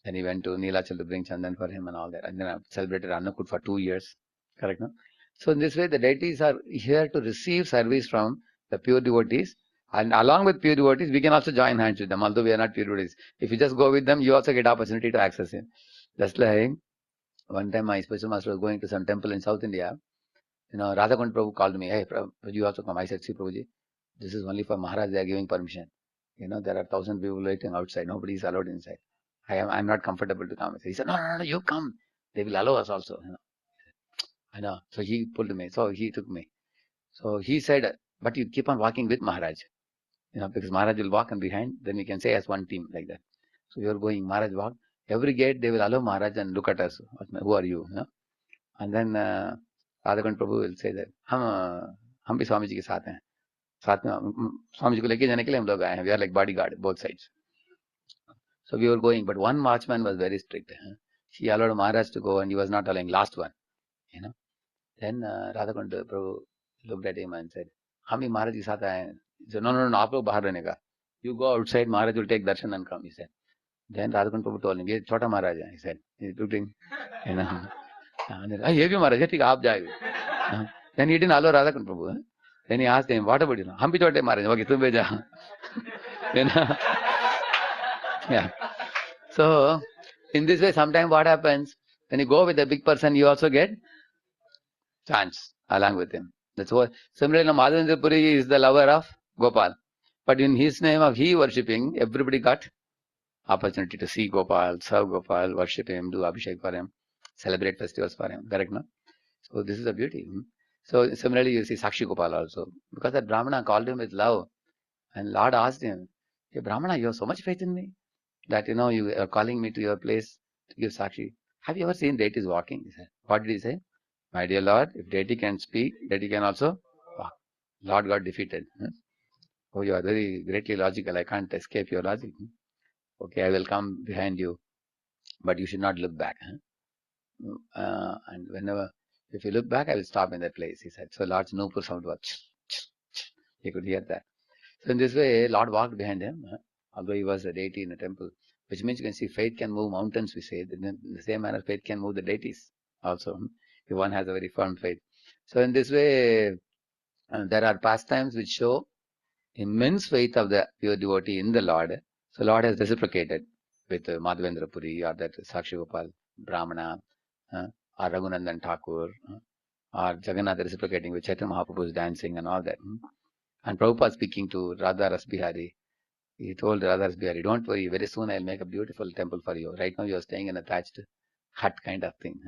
Then he went to Neelachal to bring Chandan for him and all that. And then I celebrated Annakut for 2 years. Correct, no? So in this way, the deities are here to receive service from the pure devotees. And along with pure devotees, we can also join hands with them, although we are not pure devotees. If you just go with them, you also get opportunity to access him. Just like one time my spiritual master was going to some temple in South India. Radhakund Prabhu called me, hey, Prabhu, you also come. I said, see, Prabhuji, this is only for Maharaj, they are giving permission. There are 1,000 people waiting outside. Nobody is allowed inside. I'm not comfortable to come. He said, no, you come. They will allow us also. I know. So he pulled me. So he took me. So he said, but you keep on walking with Maharaj. Because Maharaj will walk and behind, then we can say as one team like that. So we are going, Maharaj walk. Every gate they will allow Maharaj and look at us. Who are you? And then Radhakund Prabhu will say that, हम भी स्वामी जी के साथ हैं. साथ में स्वामी जी को लेके जाने के लिए हम लोग आए हैं. We are like bodyguard, both sides. So we were going, but one watchman was very strict. He allowed Maharaj to go and he was not allowing last one. Then Radhakund Prabhu looked at him and said, हम भी महाराज के साथ आए हैं. He said, no, आप लोग बाहर रहने का. You go outside, Maharaj will take darshan and come, he said. Then Radhakund Prabhu told him, ये छोटा महाराज है, he said. He took him, ये भी महाराज है, ठीक है, आप जाएंगे. Then he didn't allow Radhakund Prabhu. Then he asked him, what about you? हम भी छोटे महाराज हैं, तुम भी जा. Yeah. So, in this way, sometimes what happens, when you go with a big person, you also get chance along with him. That's why, similarly, Madhavendra Puri is the lover of Gopal. But in his name of he worshipping, everybody got opportunity to see Gopal, serve Gopal, worship him, do Abhishek for him, celebrate festivals for him. Correct, no? So this is the beauty. So similarly, you see Sakshi Gopal also. Because that Brahmana called him with love. And Lord asked him, hey Brahmana, you have so much faith in me that you are calling me to your place to give Sakshi. Have you ever seen deities walking? He said. What did he say? My dear Lord, if deity can speak, deity can also walk. Lord got defeated. Oh, you are very greatly logical. I can't escape your logic. Okay, I will come behind you, but you should not look back. And if you look back, I will stop in that place, he said. So Lord's Nupur sound was, he could hear that. So in this way, Lord walked behind him, although he was a deity in a temple, which means you can see faith can move mountains, we say. In the same manner, faith can move the deities also, if one has a very firm faith. So in this way, there are pastimes which show immense faith of the pure devotee in the Lord. So Lord has reciprocated with Madhavendra Puri or that Sakshi Gopal Brahmana or Raghunandan Thakur or Jagannath reciprocating with Chaitanya Mahaprabhu's dancing and all that. And Prabhupada speaking to Radha Rasbihari, he told Radha Rasbihari, don't worry, very soon I'll make a beautiful temple for you. Right now you are staying in a thatched hut kind of thing.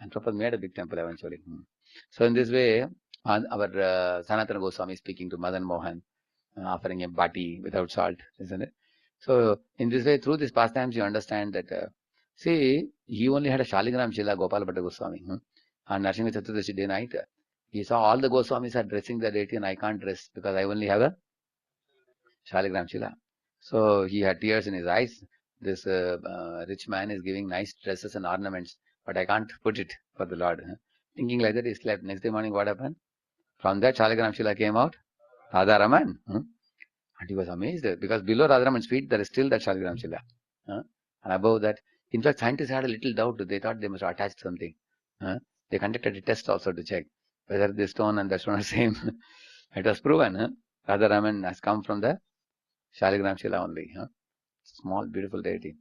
And Prabhupada made a big temple eventually. So in this way, our Sanatana Goswami speaking to Madan Mohan, offering him bhati without salt, isn't it? So in this way, through these pastimes, you understand that, see, he only had a Shaligram Shila Gopal Bhatta Goswami. On Narasimha Chaturdashi day night, he saw all the Goswamis are dressing the deity and I can't dress because I only have a Shaligram Shila. So he had tears in his eyes. This rich man is giving nice dresses and ornaments, but I can't put it for the Lord. Thinking like that, he slept. Next day morning, what happened? From that Shaligram Shila came out Radharaman. And he was amazed because below Radharaman's feet, there is still that Shaligram Shila. And above that, in fact, scientists had a little doubt. They thought they must have attached something. They conducted a test also to check whether the stone and the stone are same. It was proven. Radharaman has come from the Shaligram Shila only. Small, beautiful deity.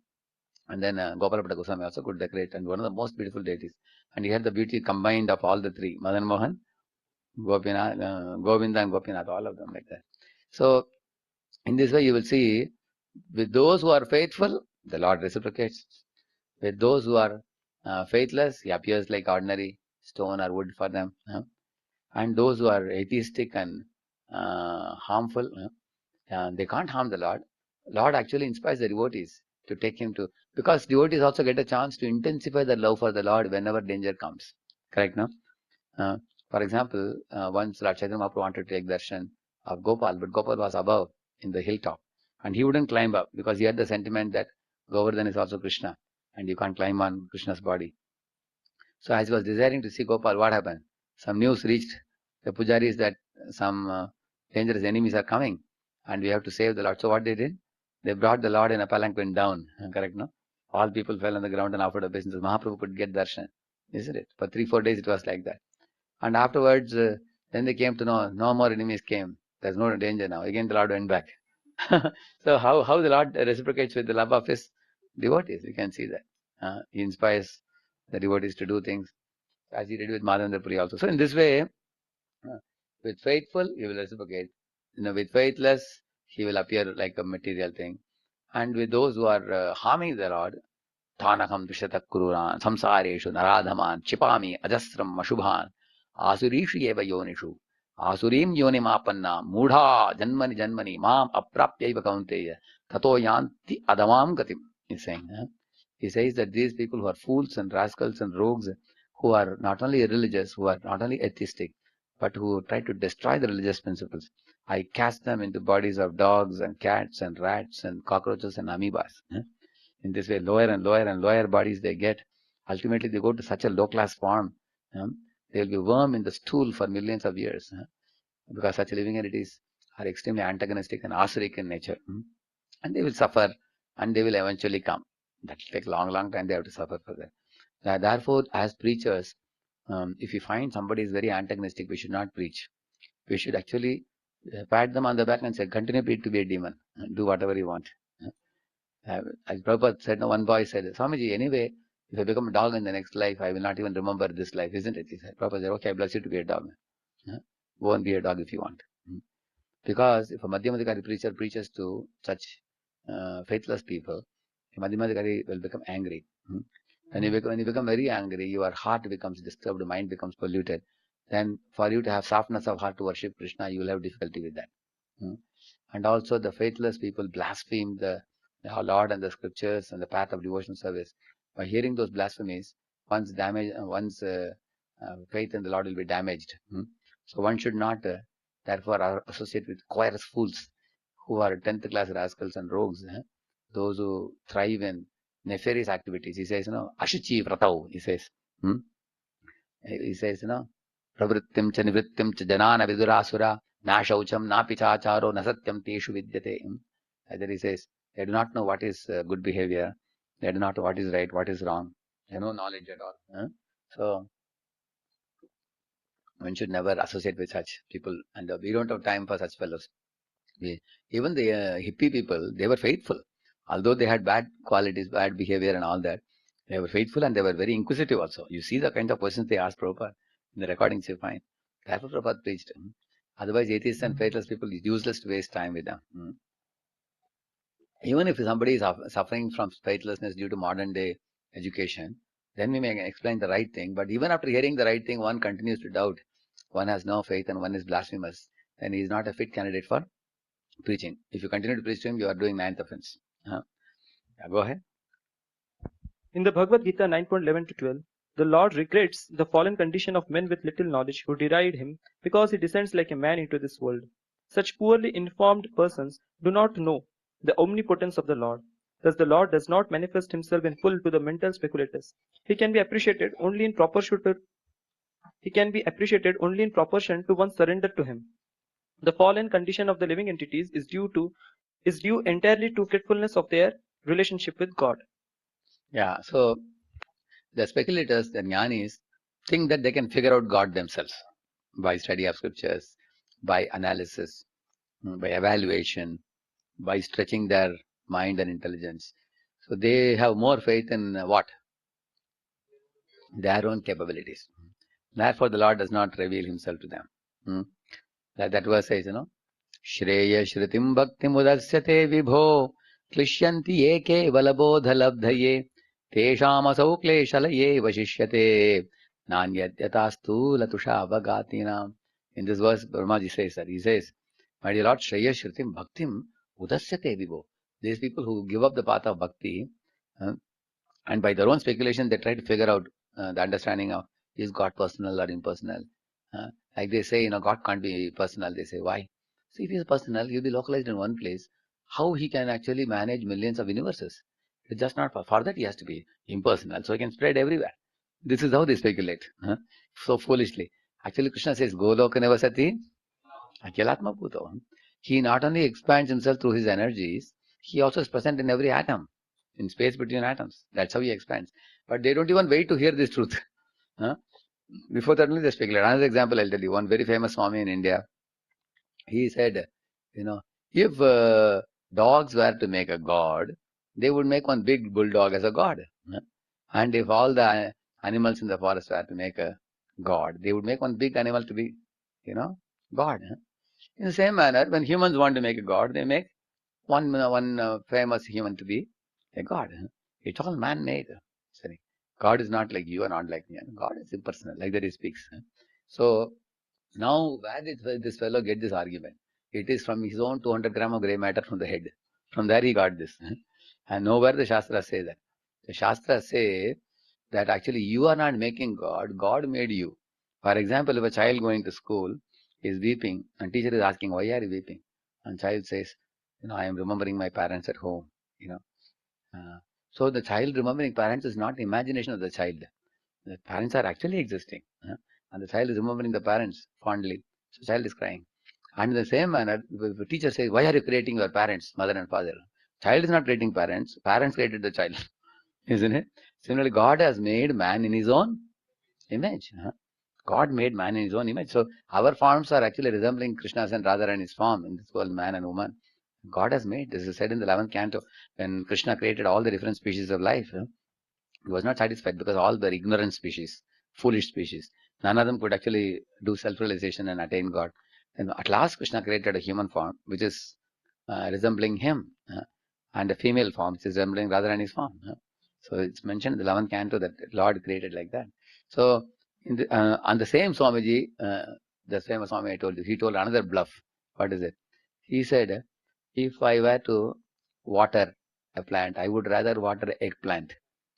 And then Gopalabhatta Goswami also could decorate, and one of the most beautiful deities. And he had the beauty combined of all the three, Madan Mohan, Gopinath, Govinda and Gopinath, all of them like that. So in this way you will see, with those who are faithful, the Lord reciprocates. With those who are faithless, he appears like ordinary stone or wood for them. And those who are atheistic and harmful, They can't harm the Lord. Lord actually inspires the devotees to take him to, because devotees also get a chance to intensify their love for the Lord whenever danger comes. Correct, no? Uh, for example, once Lord Chaitanya Mahaprabhu wanted to take darshan of Gopal, but Gopal was above in the hilltop. And he wouldn't climb up because he had the sentiment that Govardhan is also Krishna and you can't climb on Krishna's body. So as he was desiring to see Gopal, what happened? Some news reached the pujaris that some dangerous enemies are coming and we have to save the Lord. So what they did? They brought the Lord in a palanquin down. Correct, no? All people fell on the ground and offered obeisance. Mahaprabhu could get darshan. Isn't it? For 3-4 days it was like that. And afterwards, then they came to know no more enemies came. There's no danger now. Again the Lord went back. So how the Lord reciprocates with the love of his devotees. We can see that. He inspires the devotees to do things as he did with Madhavendra Puri also. So in this way, with faithful, he will reciprocate. With faithless, he will appear like a material thing. And with those who are harming the Lord, Tanakam Dushatak Kururan, Samsareshu, Naradhaman, Chipami, Ajastram, Ashubhan, Asurishi eva yonishu, Asurim yonimapanna, Mudha, Janmani Janmani, Mam Aprapyaiva Kaunteya, Tato Yanti Adamam Gatim. He's saying. He says that these people who are fools and rascals and rogues, who are not only religious, who are not only atheistic, but who try to destroy the religious principles, I cast them into bodies of dogs and cats and rats and cockroaches and amoebas. In this way, lower and lower and lower bodies they get. Ultimately, they go to such a low-class form. They will be worm in the stool for millions of years. Because such living entities are extremely antagonistic and asuric in nature. And they will suffer and they will eventually come. That will take a long, long time. They have to suffer for that. Therefore, as preachers, if you find somebody is very antagonistic, we should not preach. We should actually pat them on the back and say, continue to be a demon. Do whatever you want. As Prabhupada said, one boy said, Swamiji, anyway, if I become a dog in the next life, I will not even remember this life, isn't it? He said. Prabhupada said, okay, I bless you to be a dog. Go and be a dog if you want. Because if a Madhyamadikari preacher preaches to such faithless people, a Madhyamadikari will become angry. When you become very angry, your heart becomes disturbed, mind becomes polluted. Then for you to have softness of heart to worship Krishna, you will have difficulty with that. And also the faithless people blaspheme the Lord and the scriptures and the path of devotional service. By hearing those blasphemies, one's faith in the Lord will be damaged. So one should not therefore associate with choirous fools who are 10th class rascals and rogues. Those who thrive in nefarious activities. He says, Ashuchi Vratau, he says. He says, Pravrittim cha nivrittim cha janana vidurasura, na shaucham, na pichacharo, na satyam teshu vidyate. Either he says, they do not know what is good behavior. They do not know what is right, what is wrong. They have no knowledge at all. So, one should never associate with such people. And we don't have time for such fellows. Even the hippie people, they were faithful. Although they had bad qualities, bad behavior and all that, they were faithful and they were very inquisitive also. You see the kind of questions they asked Prabhupada. In the recordings you find. Therefore Prabhupada preached. Otherwise atheists and faithless people, it's useless to waste time with them. Even if somebody is suffering from faithlessness due to modern day education, then we may explain the right thing. But even after hearing the right thing, one continues to doubt. One has no faith and one is blasphemous. Then he is not a fit candidate for preaching. If you continue to preach to him, you are doing 9th offense. Go ahead. In the Bhagavad Gita 9.11 to 12, the Lord regrets the fallen condition of men with little knowledge who deride him because he descends like a man into this world. Such poorly informed persons do not know the omnipotence of the Lord. Thus the Lord does not manifest himself in full to the mental speculators. He can be appreciated only in proportion to one's surrender to him. The fallen condition of the living entities is due entirely to forgetfulness of their relationship with God. Yeah, so the speculators, the jnanis, think that they can figure out God themselves by study of scriptures, by analysis, by evaluation, by stretching their mind and intelligence. So they have more faith in what? Their own capabilities. Therefore the Lord does not reveal himself to them. That verse says, Shreya Shritim Bhakti Mudasyate Vibho Klishyanti Eke Valabodha Labdhaye Teshamasau Kleshalaye Vashishyate Nanyadhyatastu Latusha Vagatinam. In this verse, Brahmaji says that. He says, My dear Lord, Shreya Shrutim Bhaktim Udasyate Vivo. These people who give up the path of bhakti, uh, and by their own speculation, they try to figure out the understanding of is God personal or impersonal. Like they say, God can't be personal. They say, why? See, if he is personal, he'll be localized in one place. How he can actually manage millions of universes? It's just not for that he has to be impersonal, so he can spread everywhere. This is how they speculate, so foolishly. Actually, Krishna says, Goloka Nevasati Akhilatma Bhuto. He not only expands himself through his energies, he also is present in every atom, in space between atoms. That's how he expands. But they don't even wait to hear this truth. Huh? Before that, only they speculate. Another example I'll tell you. One very famous Swami in India, he said, if dogs were to make a god, they would make one big bulldog as a god. Huh? And if all the animals in the forest were to make a god, they would make one big animal to be, god. Huh? In the same manner, when humans want to make a god, they make one famous human to be a god. It's all man-made. Sorry. God is not like you and not like me. God is impersonal, like that he speaks. So now, where did this fellow get this argument? It is from his own 200 gram of grey matter from the head. From there he got this. And nowhere the Shastras say that. The Shastras say that actually you are not making God, God made you. For example, if a child going to school is weeping and teacher is asking, why are you weeping? And child says, I am remembering my parents at home. So the child remembering parents is not the imagination of the child. The parents are actually existing. And the child is remembering the parents fondly. So child is crying. And in the same manner, if the teacher says, why are you creating your parents, mother and father? Child is not creating parents. Parents created the child. Isn't it? Similarly, God has made man in his own image. God made man in his own image. So our forms are actually resembling Krishna's and Radharani's form in this world, man and woman. God has made. This is said in the 11th canto. When Krishna created all the different species of life, he was not satisfied because all were ignorant species, foolish species. None of them could actually do self-realization and attain God. And at last, Krishna created a human form, which is resembling him, and a female form, which is resembling Radharani's form. So it's mentioned in the 11th canto that Lord created like that. So on the same Swamiji, the famous Swami I told you, he told another bluff. What is it? He said, if I were to water a plant, I would rather water eggplant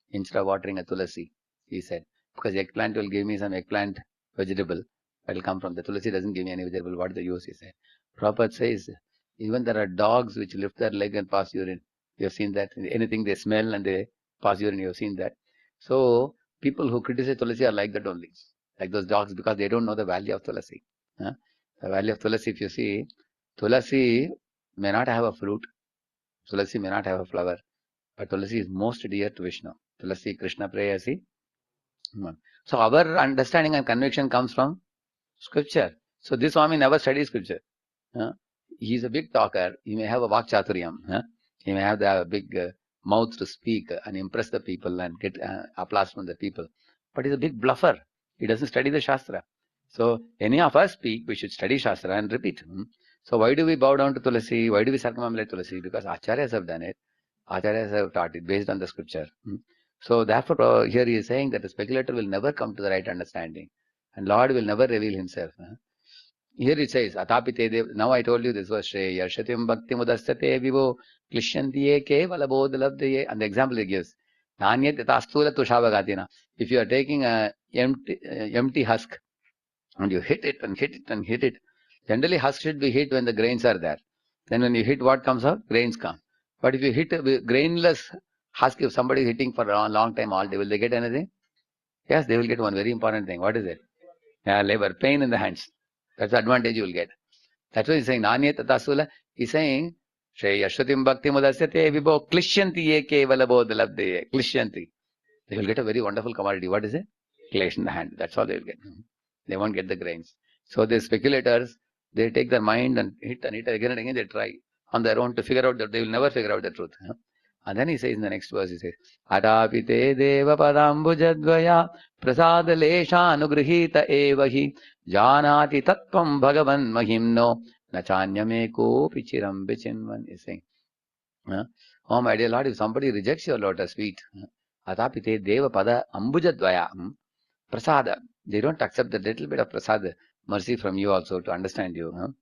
instead of watering a tulasi, he said. Because eggplant will give me some eggplant vegetable that will come from the tulasi, doesn't give me any vegetable. What is the use, he said. Prabhupada says, even there are dogs which lift their leg and pass urine. You have seen that. Anything they smell and they pass urine, you have seen that. So people who criticize tulasi are like that only. Like those dogs, because they don't know the value of tulasi. The value of tulasi, if you see, tulasi may not have a fruit. Tulasi may not have a flower. But tulasi is most dear to Vishnu. Tulasi Krishna prayasi. So our understanding and conviction comes from scripture. So this Swami never studies scripture. He is a big talker. He may have a vakchaturiyam. He may have the big mouth to speak and impress the people and get applause from the people. But he's a big bluffer. He doesn't study the Shastra. So any of us speak, we should study Shastra and repeat. So why do we bow down to Tulasi? Why do we circumambulate Tulasi? Because Acharyas have done it. Acharyas have taught it based on the scripture. So therefore, here he is saying that the speculator will never come to the right understanding. And Lord will never reveal himself. Here it says, Atapite Dev. Now I told you this was Shreya Shatim Bhakti Mudastate Vivo Klishyantiye Kevala Bodhalabdaye. And the example he gives. Nanyat Tastula Tushavagatina. If you are taking a empty husk and you hit it and hit it and hit it, generally husk should be hit when the grains are there. Then when you hit, what comes out? Grains come. But if you hit a grainless husk, if somebody is hitting for a long time all day, will they get anything? Yes, they will get one very important thing. What is it? Labor, pain in the hands. That's the advantage you will get. That's why he's saying, Nanyat Tasula. He's saying, Shreya Shrutim Bhakti Mudasyate Vibho Klishyanti Ye Kevala Bodhalabdaye. Klishyanti. They will get a very wonderful commodity. What is it? Clay in the hand. That's all they will get. They won't get the grains. So the speculators, they take their mind and hit again and again. They try on their own to figure out that they will never figure out the truth. And then he says in the next verse, he says, Atapite deva padambujadvaya prasada lesha anugrihita evahi janati tattvam bhagavan mahimno nachanyameko pichiram bichinvan. He's saying, oh my dear Lord, if somebody rejects your lotus feet, Atapite deva pada ambujadvaya prasada. They don't accept the little bit of prasada, mercy from you also to understand you.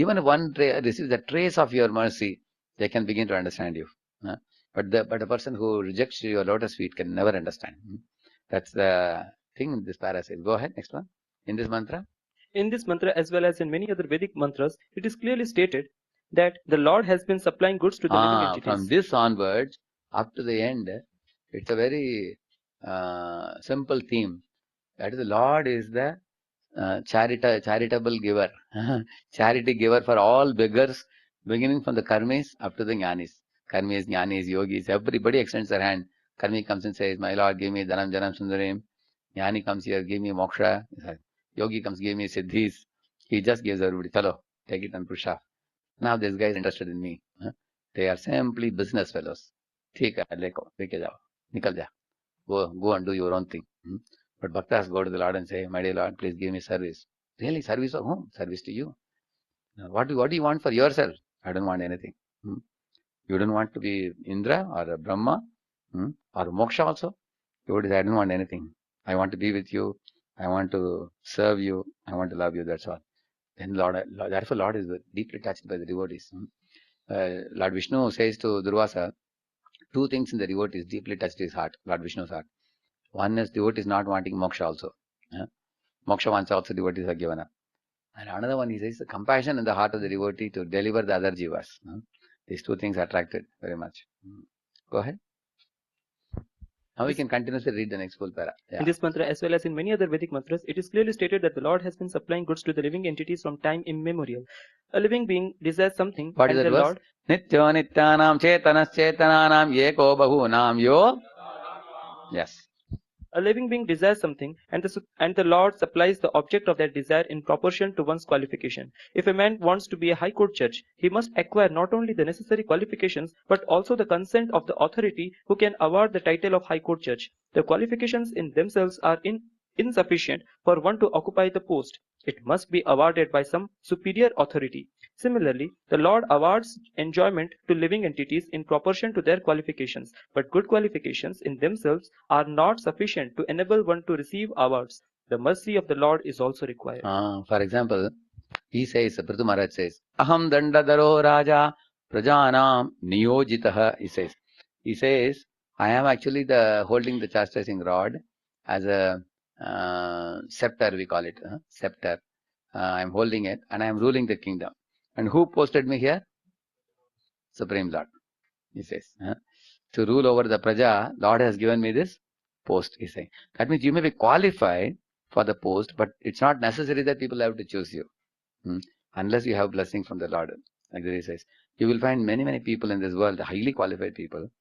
Even if one receives a trace of your mercy, they can begin to understand you. But a person who rejects your lotus feet can never understand. That's the thing in this parasite. Go ahead, next one. In this mantra. In this mantra, as well as in many other Vedic mantras, it is clearly stated that the Lord has been supplying goods to the living entities. From this onwards, up to the end, it's a very simple theme. That is, the Lord is the charitable giver, charity giver for all beggars, beginning from the karmis up to the jnanis. Karmis, jnanis, yogis, everybody extends their hand. Karmi comes and says, my Lord, give me dhanam, janam, sundarim. Jnani comes here, give me moksha. Yogi comes, give me siddhis. He just gives everybody, chalo, take it and push off. Now this guy is interested in me. They are simply business fellows. ठीक है, लेके जाओ, निकल जा. Go and do your own thing. But bhaktas go to the Lord and say, my dear Lord, please give me service. Really, service of whom? Service to you. Now, what do you want for yourself? I don't want anything. You don't want to be Indra or a Brahma or moksha also. You would say, I don't want anything. I want to be with you. I want to serve you. I want to love you. That's all. Then therefore Lord is deeply touched by the devotees. Lord Vishnu says to Durvasa, two things in the devotees deeply touched his heart, Lord Vishnu's heart. One is devotees not wanting moksha also. Moksha wants also devotees are given up. And another one, he says, the compassion in the heart of the devotee to deliver the other jivas. These two things attracted very much. Go ahead. Now we can continuously read the next full para. In this mantra, as well as in many other Vedic mantras, it is clearly stated that the Lord has been supplying goods to the living entities from time immemorial. A living being desires something, What and is the that Lord... Nityo nityanam chetanas chetananam yeko bahunam yo. Yes. A living being desires something, and the Lord supplies the object of that desire in proportion to one's qualification. If a man wants to be a high court judge, he must acquire not only the necessary qualifications, but also the consent of the authority who can award the title of high court judge. The qualifications in themselves are insufficient for one to occupy the post. It must be awarded by some superior authority. Similarly, the Lord awards enjoyment to living entities in proportion to their qualifications, but good qualifications in themselves are not sufficient to enable one to receive awards. The mercy of the Lord is also required. For example, he says, Prithu Maharaj says, Aham dandadaro raja prajanam niyojitaha, he says, I am actually holding the chastising rod as a scepter, we call it, scepter. I am holding it and I am ruling the kingdom. And who posted me here? Supreme Lord, he says. To rule over the praja, Lord has given me this post, he saying. That means you may be qualified for the post, but it's not necessary that people have to choose you. Unless you have blessing from the Lord. Like he says, you will find many, many people in this world, highly qualified people.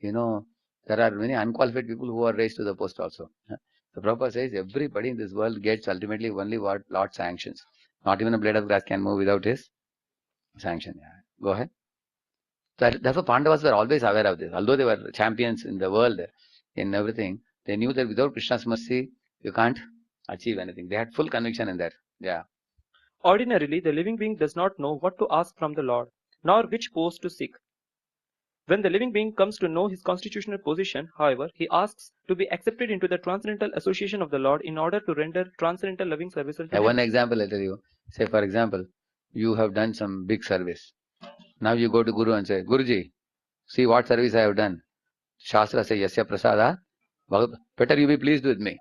There are many unqualified people who are raised to the post also. The Prabhupada says everybody in this world gets ultimately only what Lord sanctions. Not even a blade of grass can move without his sanction. Go ahead. Therefore, Pandavas were always aware of this. Although they were champions in the world, in everything, they knew that without Krishna's mercy, you can't achieve anything. They had full conviction in that. Ordinarily, the living being does not know what to ask from the Lord, nor which post to seek. When the living being comes to know his constitutional position, however, he asks to be accepted into the transcendental association of the Lord in order to render transcendental loving services to him. One example I tell you. Say, for example, you have done some big service. Now you go to Guru and say, Guruji, see what service I have done. Shastra says, Yasya Prasada, better you be pleased with me.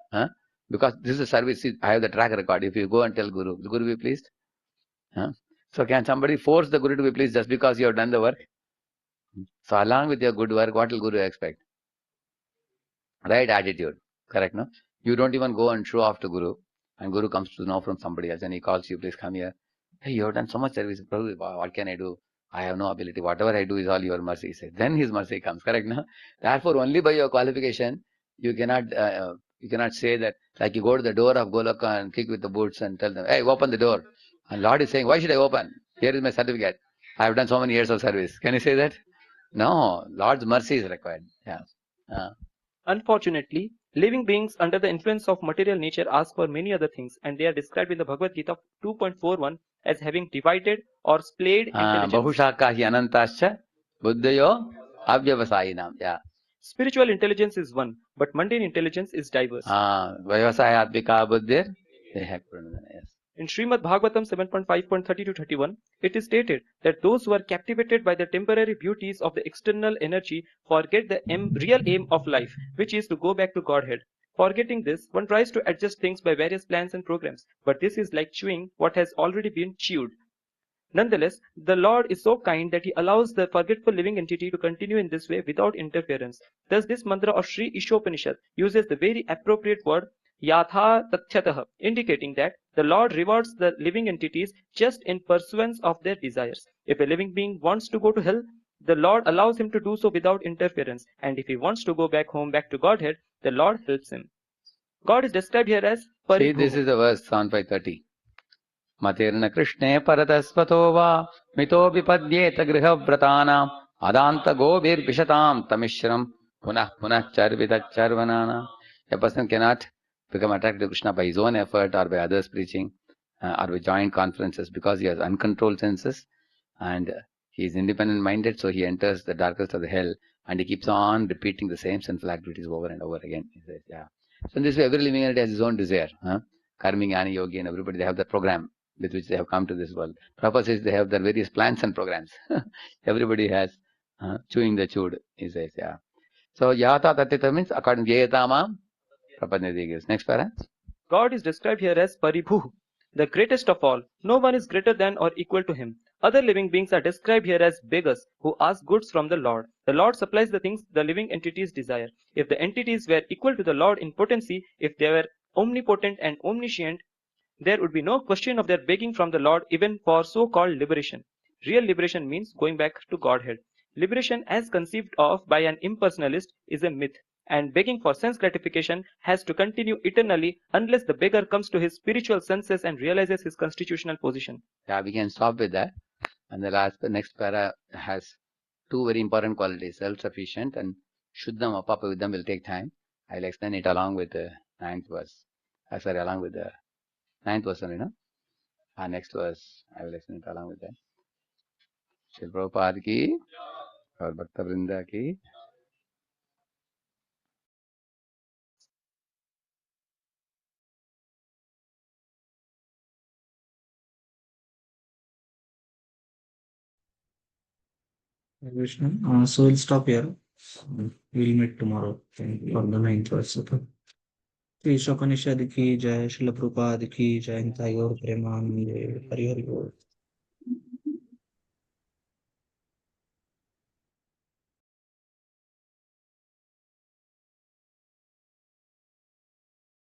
Because this is a service, see, I have the track record. If you go and tell Guru, will Guru be pleased? So can somebody force the Guru to be pleased just because you have done the work? So along with your good work, what will Guru expect? Right attitude. Correct, no? You don't even go and show off to Guru. And Guru comes to know from somebody else and he calls you, please come here. Hey, you have done so much service. Prabhu, what can I do? I have no ability. Whatever I do is all your mercy. He says. Then his mercy comes. Correct, no? Therefore, only by your qualification, you cannot say that, like you go to the door of Goloka and kick with the boots and tell them, hey, open the door. And Lord is saying, why should I open? Here is my certificate. I have done so many years of service. Can you say that? No. Lord's mercy is required. Unfortunately, living beings under the influence of material nature ask for many other things, and they are described in the Bhagavad Gita 2.41 as having divided or splayed intelligence. Bahushaka hi anantascha buddhayo avyavasayinam. Spiritual intelligence is one, but mundane intelligence is diverse. Vyavasayatmika buddhir. Yes. In Srimad Bhagavatam 7.5.30-31, it is stated that those who are captivated by the temporary beauties of the external energy forget the real aim of life, which is to go back to Godhead. Forgetting this, one tries to adjust things by various plans and programs, but this is like chewing what has already been chewed. Nonetheless, the Lord is so kind that he allows the forgetful living entity to continue in this way without interference. Thus, this mantra of Sri Isopanishad uses the very appropriate word yatha tathyatah, indicating that the Lord rewards the living entities just in pursuance of their desires. If a living being wants to go to hell, the Lord allows him to do so without interference, and if he wants to go back home, back to Godhead, the Lord helps him. God is described here as See, this Paribhu. is the verse on 530. Matirna Krishne Paratasvato va mito vipadyeta grihavratanam adanta gobir vishatam tamishram punah punah charvita charvanana. A person cannot become attracted to Krishna by his own effort or by others preaching or by joint conferences because he has uncontrolled senses and he is independent minded, so he enters the darkest of the hell and he keeps on repeating the same sinful activities over and over again. He says, yeah. So in this way, every living entity has his own desire. Karmi, Jnani, Yogi, and everybody, they have the program with which they have come to this world. Prabhupada says they have their various plans and programs. Everybody has chewing the chewed, he says, yeah. So, Yata Tatita means according to Yayatama, Prabhupada gives. Next para. God is described here as Paribhu, the greatest of all. No one is greater than or equal to him. Other living beings are described here as beggars who ask goods from the Lord. The Lord supplies the things the living entities desire. If the entities were equal to the Lord in potency, if they were omnipotent and omniscient, there would be no question of their begging from the Lord even for so-called liberation. Real liberation means going back to Godhead. Liberation as conceived of by an impersonalist is a myth, and begging for sense gratification has to continue eternally unless the beggar comes to his spiritual senses and realizes his constitutional position. Yeah, we can stop with that. And the next para has two very important qualities, self-sufficient and Shuddham Apapa with them will take time. I'll explain it along with the ninth verse. Along with the ninth verse, Our next verse, I will explain it along with that. Shri Prabhupada ki और Bhakta Vrinda ki. Vishnu. So we'll stop here. We'll meet tomorrow for the ninth verse. Okay. Shri Ishopanishad की जय, श्रील प्रभुपाद की जय, और प्रेमानंदे हरि हरि बोल।